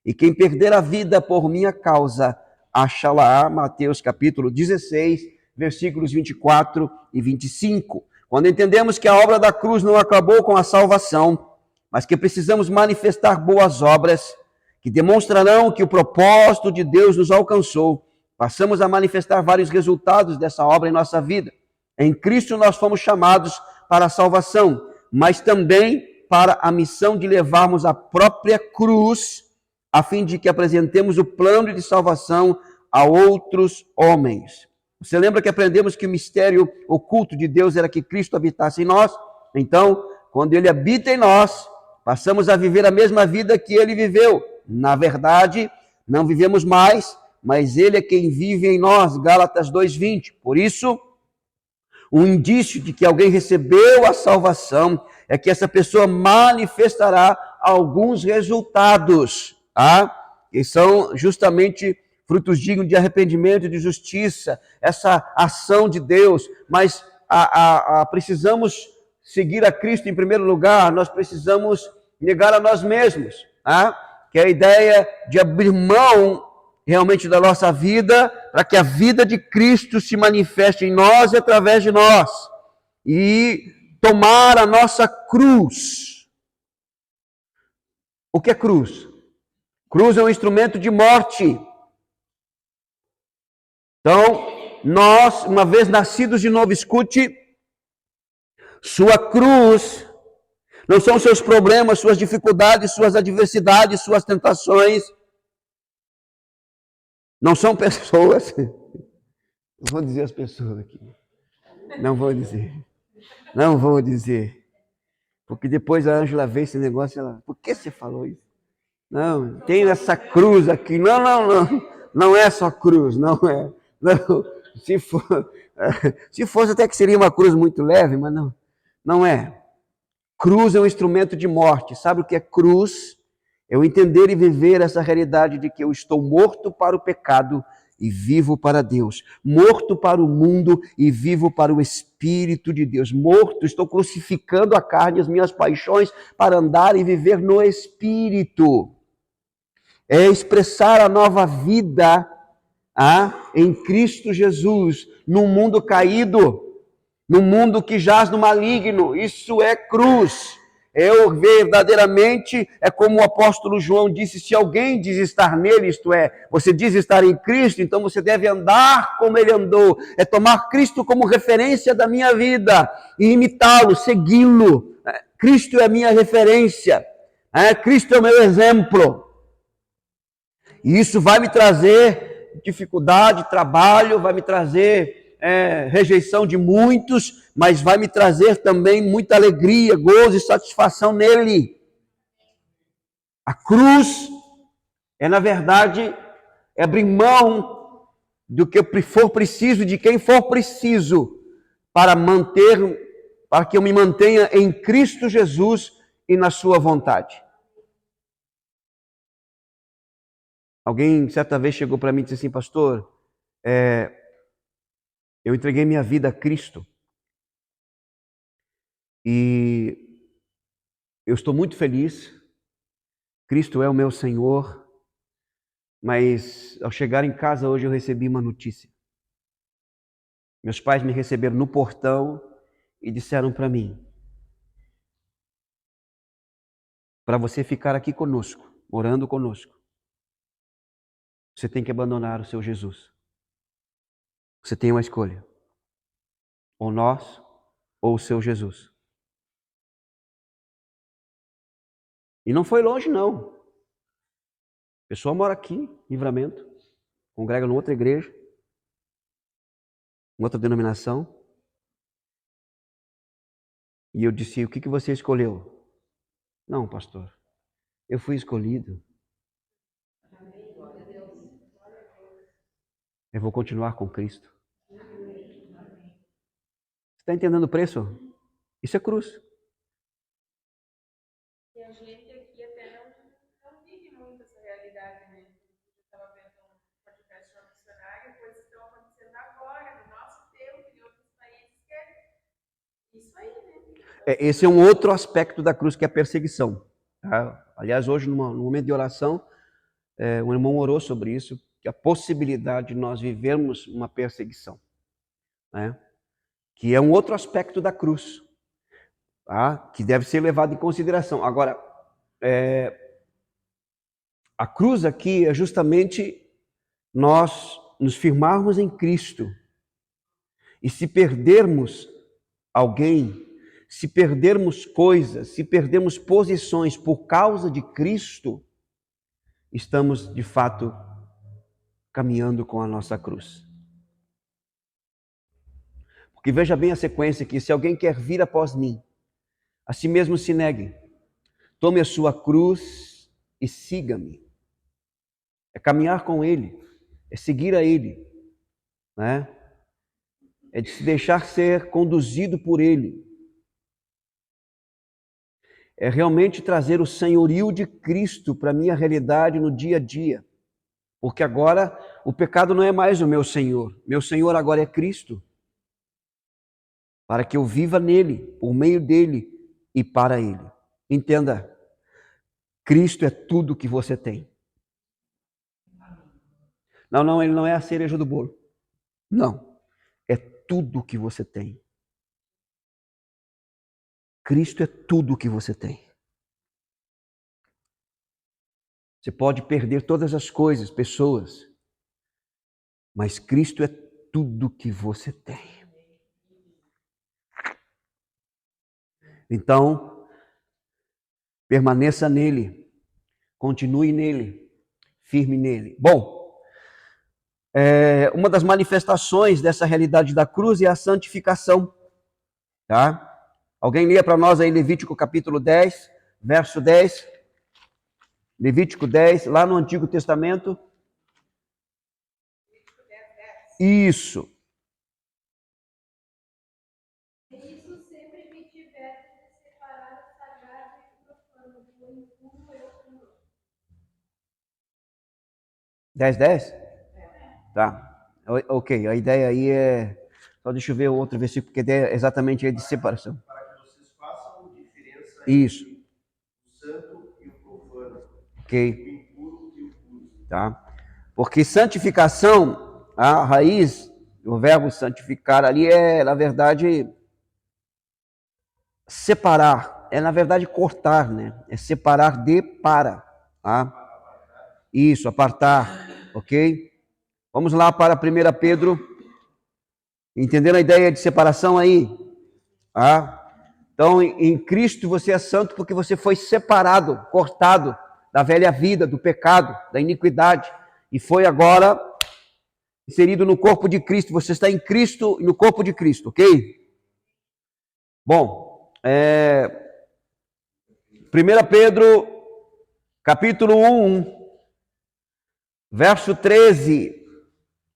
E quem perder a vida por minha causa, achá-la-á. Mateus capítulo 16, versículos 24 e 25. Quando entendemos que a obra da cruz não acabou com a salvação, mas que precisamos manifestar boas obras, que demonstrarão que o propósito de Deus nos alcançou, passamos a manifestar vários resultados dessa obra em nossa vida. Em Cristo nós fomos chamados para a salvação, mas também para a missão de levarmos a própria cruz a fim de que apresentemos o plano de salvação a outros homens. Você lembra que aprendemos que o mistério oculto de Deus era que Cristo habitasse em nós? Então, quando ele habita em nós, passamos a viver a mesma vida que ele viveu. Na verdade, não vivemos mais, mas ele é quem vive em nós. Gálatas 2:20. Por isso, um indício de que alguém recebeu a salvação é que essa pessoa manifestará alguns resultados, que são justamente frutos dignos de arrependimento e de justiça, essa ação de Deus. Mas precisamos seguir a Cristo em primeiro lugar, nós precisamos negar a nós mesmos, que é a ideia de abrir mão realmente da nossa vida, para que a vida de Cristo se manifeste em nós e através de nós. E tomar a nossa cruz. O que é cruz? Cruz é um instrumento de morte. Então, nós, uma vez nascidos de novo, escute, sua cruz não são seus problemas, suas dificuldades, suas adversidades, suas tentações. Não são pessoas. Não vou dizer as pessoas aqui. Não vou dizer. Não vou dizer. Porque depois a Ângela vê esse negócio e ela, por que você falou isso? Não, tem essa cruz aqui. Não. Não é só cruz, não é. Não. Se fosse até que seria uma cruz muito leve, mas não é. Cruz é um instrumento de morte. Sabe o que é cruz? Eu entender e viver essa realidade de que eu estou morto para o pecado e vivo para Deus. Morto para o mundo e vivo para o Espírito de Deus. Morto, estou crucificando a carne e as minhas paixões para andar e viver no Espírito. É expressar a nova vida em Cristo Jesus, num mundo caído, num mundo que jaz no maligno. Isso é cruz. Eu verdadeiramente, é como o apóstolo João disse, se alguém diz estar nele, isto é, você diz estar em Cristo, então você deve andar como ele andou, é tomar Cristo como referência da minha vida, e imitá-lo, segui-lo. Cristo é a minha referência, Cristo é o meu exemplo, e isso vai me trazer dificuldade, trabalho, vai me trazer rejeição de muitos, mas vai me trazer também muita alegria, gozo e satisfação nele. A cruz na verdade, abrir mão do que for preciso, de quem for preciso, para que eu me mantenha em Cristo Jesus e na sua vontade. Alguém certa vez chegou para mim e disse assim, pastor, eu entreguei minha vida a Cristo e eu estou muito feliz. Cristo é o meu Senhor, mas ao chegar em casa hoje eu recebi uma notícia. Meus pais me receberam no portão e disseram para mim, para você ficar aqui conosco, morando conosco, você tem que abandonar o seu Jesus. Você tem uma escolha. Ou nós, ou o seu Jesus. E não foi longe, não. A pessoa mora aqui, em Livramento, congrega numa outra igreja, em outra denominação. E eu disse, o que você escolheu? Não, pastor, eu fui escolhido. Eu vou continuar com Cristo. Você está entendendo o preço? Isso é cruz.
E a gente aqui até não vive muito essa realidade, né? Eu estava vendo um podcast de uma missionária, coisas estão acontecendo agora, no nosso tempo, em outros países, que é isso aí, né?
Esse é um outro aspecto da cruz, que é a perseguição. Tá? Aliás, hoje, no momento de oração, um irmão orou sobre isso, que a possibilidade de nós vivermos uma perseguição, né? Que é um outro aspecto da cruz, tá? Que deve ser levado em consideração. Agora, a cruz aqui é justamente nós nos firmarmos em Cristo e se perdermos alguém, se perdermos coisas, se perdermos posições por causa de Cristo, estamos de fato caminhando com a nossa cruz. Porque veja bem a sequência aqui: se alguém quer vir após mim, a si mesmo se negue, tome a sua cruz e siga-me. É caminhar com Ele, é seguir a Ele, né? É de se deixar ser conduzido por Ele. É realmente trazer o senhorio de Cristo para a minha realidade no dia a dia. Porque agora o pecado não é mais o meu Senhor agora é Cristo. Para que eu viva nele, por meio dele e para ele. Entenda, Cristo é tudo que você tem. Não, ele não é a cereja do bolo. Não, é tudo que você tem. Cristo é tudo que você tem. Você pode perder todas as coisas, pessoas, mas Cristo é tudo que você tem. Então, permaneça nele, continue nele, firme nele. Bom, uma das manifestações dessa realidade da cruz é a santificação. Tá? Alguém lia para nós aí Levítico capítulo 10, verso 10. Levítico 10, lá no Antigo Testamento. Isso.
Isso sempre me tivesse separado sagrado e profano, do impuro eu Senhor.
10. Tá. Ok, a ideia aí é... Só deixa eu ver o outro versículo, porque a ideia é exatamente aí de separação.
Para que vocês façam diferença
Isso.
entre o santo e o profano,
Ok.
o impuro e o puro.
Tá? Porque santificação, a raiz, o verbo santificar ali é, na verdade, separar. É, na verdade, cortar, né? É separar de para. Tá? Isso, apartar. Ok? Vamos lá para 1 Pedro. Entendendo a ideia de separação aí? Então, em Cristo você é santo porque você foi separado, cortado da velha vida, do pecado, da iniquidade, e foi agora inserido no corpo de Cristo. Você está em Cristo e no corpo de Cristo, ok? Bom, 1 Pedro, capítulo 1, verso 13.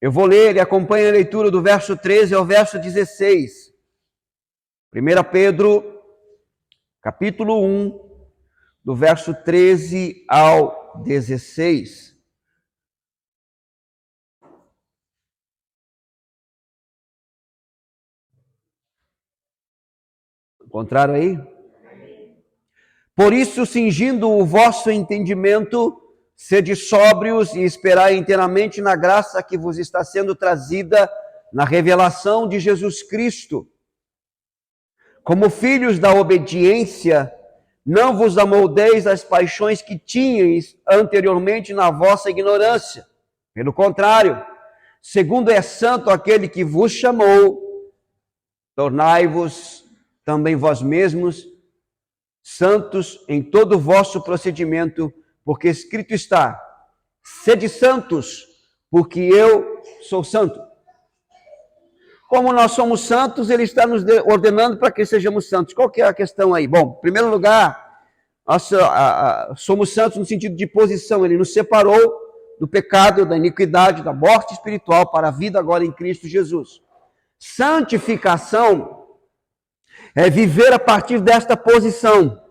Eu vou ler e acompanhe a leitura do verso 13 ao verso 16. 1 Pedro, capítulo 1, do verso 13 ao 16. Encontraram aí? Por isso, cingindo o vosso entendimento, sede sóbrios e esperai inteiramente na graça que vos está sendo trazida na revelação de Jesus Cristo. Como filhos da obediência, não vos amoldeis às paixões que tinhais anteriormente na vossa ignorância. Pelo contrário, segundo é santo aquele que vos chamou, tornai-vos também vós mesmos santos em todo o vosso procedimento, porque escrito está: sede santos, porque eu sou santo. Como nós somos santos, ele está nos ordenando para que sejamos santos. Qual que é a questão aí? Bom, em primeiro lugar, nós somos santos no sentido de posição. Ele nos separou do pecado, da iniquidade, da morte espiritual para a vida agora em Cristo Jesus. Santificação é viver a partir desta posição.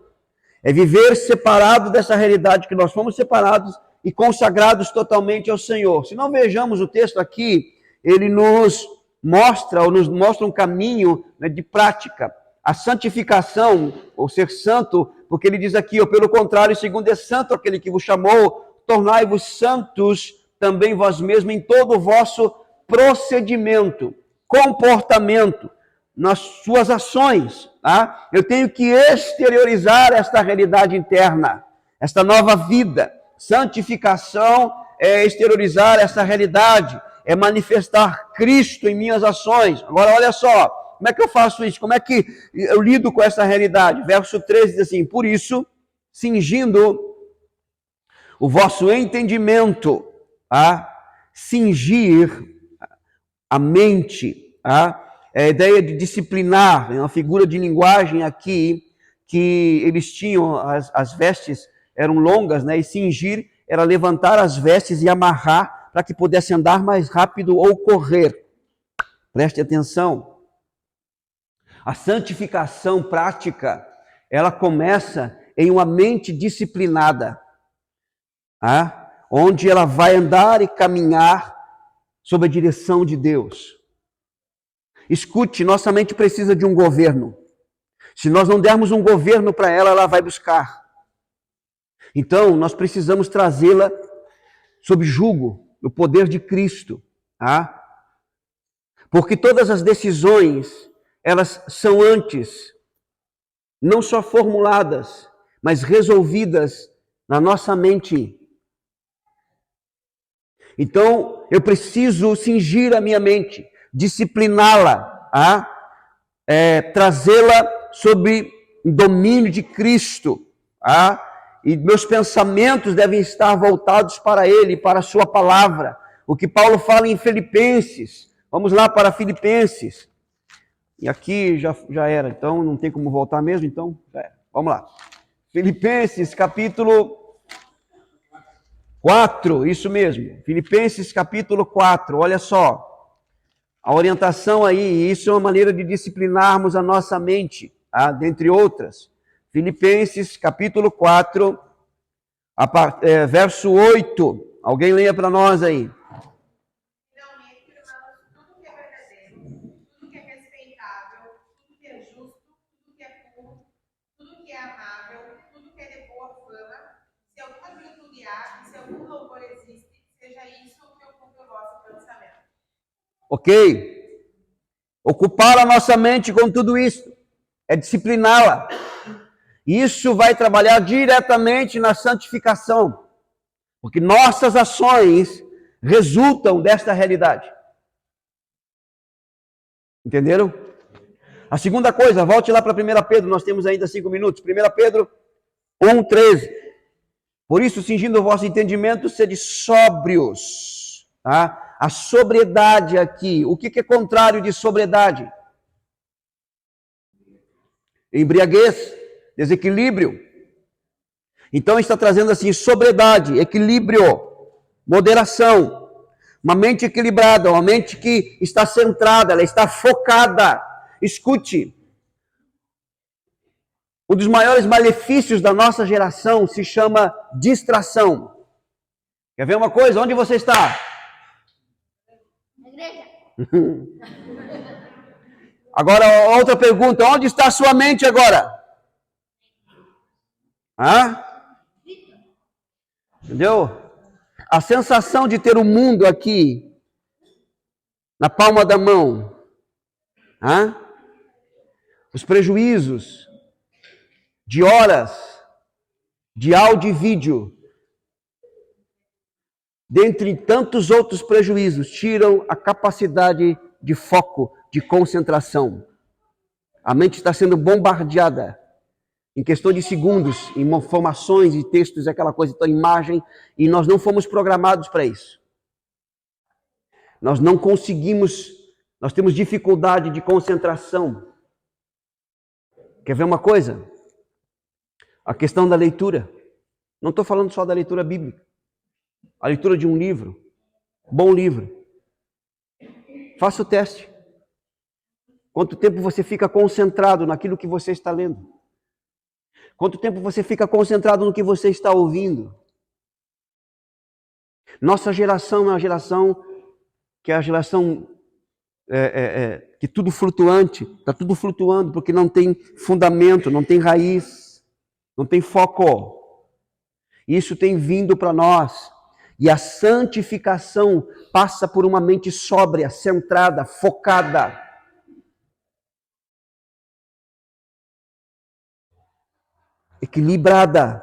É viver separado dessa realidade que nós fomos separados e consagrados totalmente ao Senhor. Se não vejamos o texto aqui, ele nos mostra um caminho, né, de prática. A santificação, ou ser santo, porque ele diz aqui, ou pelo contrário, segundo é santo aquele que vos chamou, tornai-vos santos também vós mesmos em todo o vosso procedimento, comportamento, nas suas ações. Tá? Eu tenho que exteriorizar esta realidade interna, esta nova vida. Santificação é exteriorizar essa realidade, é manifestar Cristo em minhas ações. Agora, olha só, como é que eu faço isso? Como é que eu lido com essa realidade? Verso 13 diz assim: por isso, cingindo o vosso entendimento, cingir a mente, é a ideia de disciplinar, é uma figura de linguagem aqui, que eles tinham, as vestes eram longas, né? E cingir era levantar as vestes e amarrar para que pudesse andar mais rápido ou correr. Preste atenção. A santificação prática, ela começa em uma mente disciplinada, onde ela vai andar e caminhar sob a direção de Deus. Escute, nossa mente precisa de um governo. Se nós não dermos um governo para ela, ela vai buscar. Então, nós precisamos trazê-la sob jugo, no poder de Cristo. Porque todas as decisões, elas são antes, não só formuladas, mas resolvidas na nossa mente. Então, eu preciso cingir a minha mente, discipliná-la, trazê-la sob o domínio de Cristo, e meus pensamentos devem estar voltados para Ele, para a Sua palavra. O que Paulo fala em Filipenses. Vamos lá para Filipenses. E aqui já era, então não tem como voltar mesmo, então já era. Vamos lá. Filipenses capítulo 4, isso mesmo. Filipenses capítulo 4, olha só. A orientação aí, isso é uma maneira de disciplinarmos a nossa mente, dentre outras. Filipenses capítulo 4, verso 8. Alguém leia para nós aí.
Finalmente, irmãos, tudo que é verdadeiro, tudo que é respeitável, tudo que é justo, tudo que é puro, tudo que é amável, tudo que é de boa fama, se alguma virtude há, se algum louvor existe, seja isso o que ocupe o vosso pensamento.
Ok? Ocupar a nossa mente com tudo isso é discipliná-la. Isso vai trabalhar diretamente na santificação, porque nossas ações resultam desta realidade. Entenderam? A segunda coisa, volte lá para 1 Pedro, nós temos ainda 5 minutos. 1 Pedro 1,13. Por isso, cingindo o vosso entendimento, sede sóbrios. A sobriedade aqui, o que é contrário de sobriedade? Embriaguez, desequilíbrio. Então está trazendo assim, sobriedade, equilíbrio, moderação. Uma mente equilibrada, uma mente que está centrada, ela está focada. Escute, um dos maiores malefícios da nossa geração se chama distração. Quer ver uma coisa? Onde você está?
Na igreja.
Agora, outra pergunta. Onde está a sua mente agora? Entendeu? A sensação de ter o mundo aqui, na palma da mão. Os prejuízos de horas de áudio e vídeo, dentre tantos outros prejuízos, tiram a capacidade de foco, de concentração. A mente está sendo bombardeada em questão de segundos, em informações e textos, aquela coisa, então, imagem, e nós não fomos programados para isso. Nós não conseguimos, nós temos dificuldade de concentração. Quer ver uma coisa? A questão da leitura. Não estou falando só da leitura bíblica. A leitura de um livro, bom livro. Faça o teste. Quanto tempo você fica concentrado naquilo que você está lendo? Quanto tempo você fica concentrado no que você está ouvindo? Nossa geração é uma geração que é a geração que tudo flutuante, está tudo flutuando porque não tem fundamento, não tem raiz, não tem foco. Isso tem vindo para nós. E a santificação passa por uma mente sóbria, centrada, focada. Equilibrada.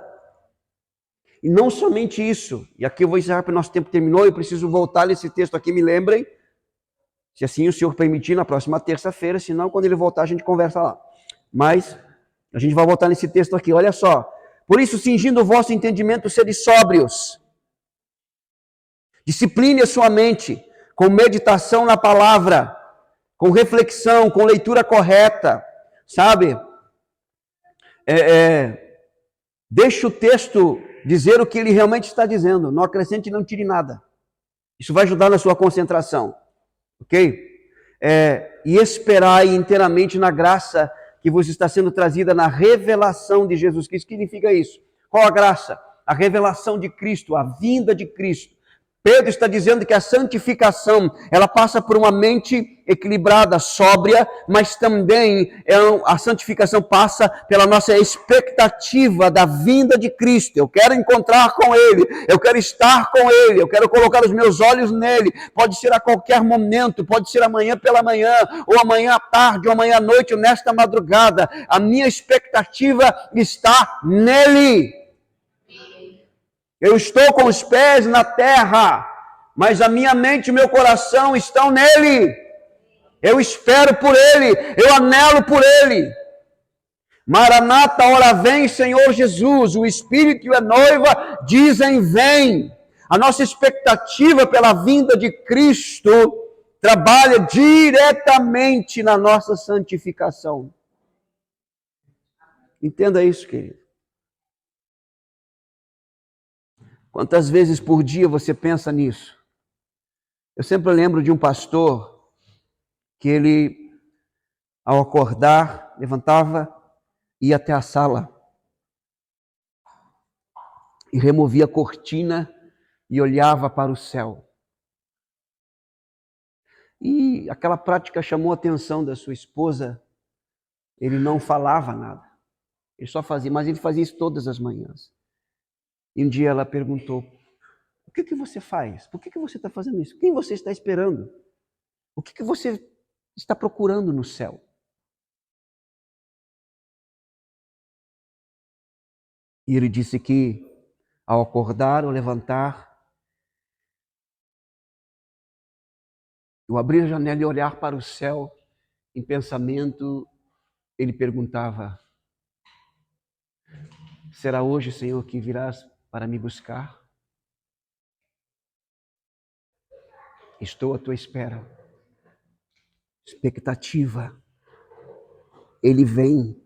E não somente isso, e aqui eu vou encerrar porque o nosso tempo terminou, eu preciso voltar nesse texto aqui, me lembrem, se assim o Senhor permitir, na próxima terça-feira, senão quando ele voltar a gente conversa lá. Mas a gente vai voltar nesse texto aqui, olha só, Por isso, cingindo o vosso entendimento, sede sóbrios. Discipline a sua mente com meditação na palavra, com reflexão, com leitura correta, sabe? Deixe o texto dizer o que ele realmente está dizendo. Não acrescente e não tire nada. Isso vai ajudar na sua concentração. Ok? E esperai inteiramente na graça que vos está sendo trazida na revelação de Jesus Cristo. O que significa isso? Qual a graça? A revelação de Cristo, a vinda de Cristo. Pedro está dizendo que a santificação, ela passa por uma mente equilibrada, sóbria, mas também a santificação passa pela nossa expectativa da vinda de Cristo. Eu quero encontrar com Ele, eu quero estar com Ele, eu quero colocar os meus olhos nele. Pode ser a qualquer momento, pode ser amanhã pela manhã, ou amanhã à tarde, ou amanhã à noite, ou nesta madrugada. A minha expectativa está nele. Eu estou com os pés na terra, mas a minha mente e o meu coração estão nele. Eu espero por ele, eu anelo por ele. Maranata, ora vem, Senhor Jesus. O Espírito e a noiva dizem vem. A nossa expectativa pela vinda de Cristo trabalha diretamente na nossa santificação. Entenda isso, querido. Quantas vezes por dia você pensa nisso? Eu sempre lembro de um pastor que ele, ao acordar, levantava, ia até a sala e removia a cortina e olhava para o céu. E aquela prática chamou a atenção da sua esposa. Ele não falava nada. Ele só fazia, mas ele fazia isso todas as manhãs. E um dia ela perguntou, o que você faz? Por que você está fazendo isso? Quem você está esperando? O que você está procurando no céu? E ele disse que ao acordar ou levantar, ao abrir a janela e olhar para o céu, em pensamento, ele perguntava, será hoje, Senhor, que virás para me buscar? Estou à tua espera. Expectativa. Ele vem.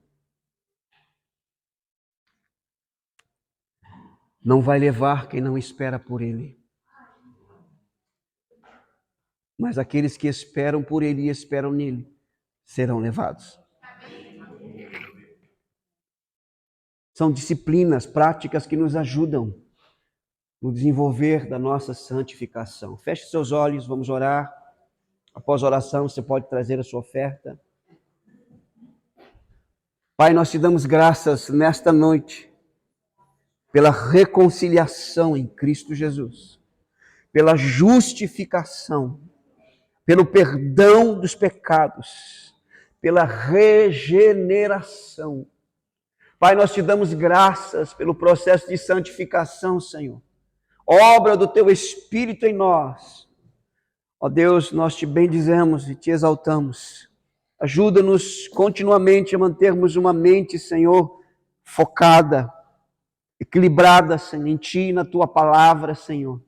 Não vai levar quem não espera por ele. Mas aqueles que esperam por ele e esperam nele serão levados. São disciplinas, práticas que nos ajudam no desenvolver da nossa santificação. Feche seus olhos, vamos orar. Após a oração, você pode trazer a sua oferta. Pai, nós te damos graças nesta noite pela reconciliação em Cristo Jesus, pela justificação, pelo perdão dos pecados, pela regeneração. Pai, nós te damos graças pelo processo de santificação, Senhor. Obra do teu Espírito em nós. Ó Deus, nós te bendizemos e te exaltamos. Ajuda-nos continuamente a mantermos uma mente, Senhor, focada, equilibrada, Senhor, em Ti e na Tua palavra, Senhor.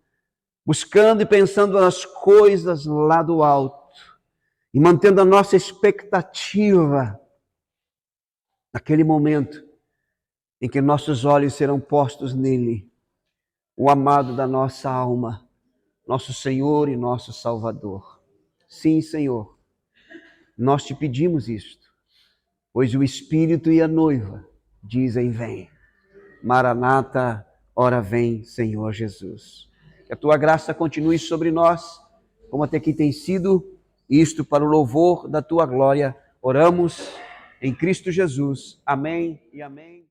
Buscando e pensando nas coisas lá do alto. E mantendo a nossa expectativa naquele momento em que nossos olhos serão postos nele, o amado da nossa alma, nosso Senhor e nosso Salvador. Sim, Senhor, nós te pedimos isto, pois o Espírito e a noiva dizem vem. Maranata, ora vem, Senhor Jesus. Que a tua graça continue sobre nós, como até aqui tem sido, isto para o louvor da tua glória. Oramos em Cristo Jesus. Amém e amém.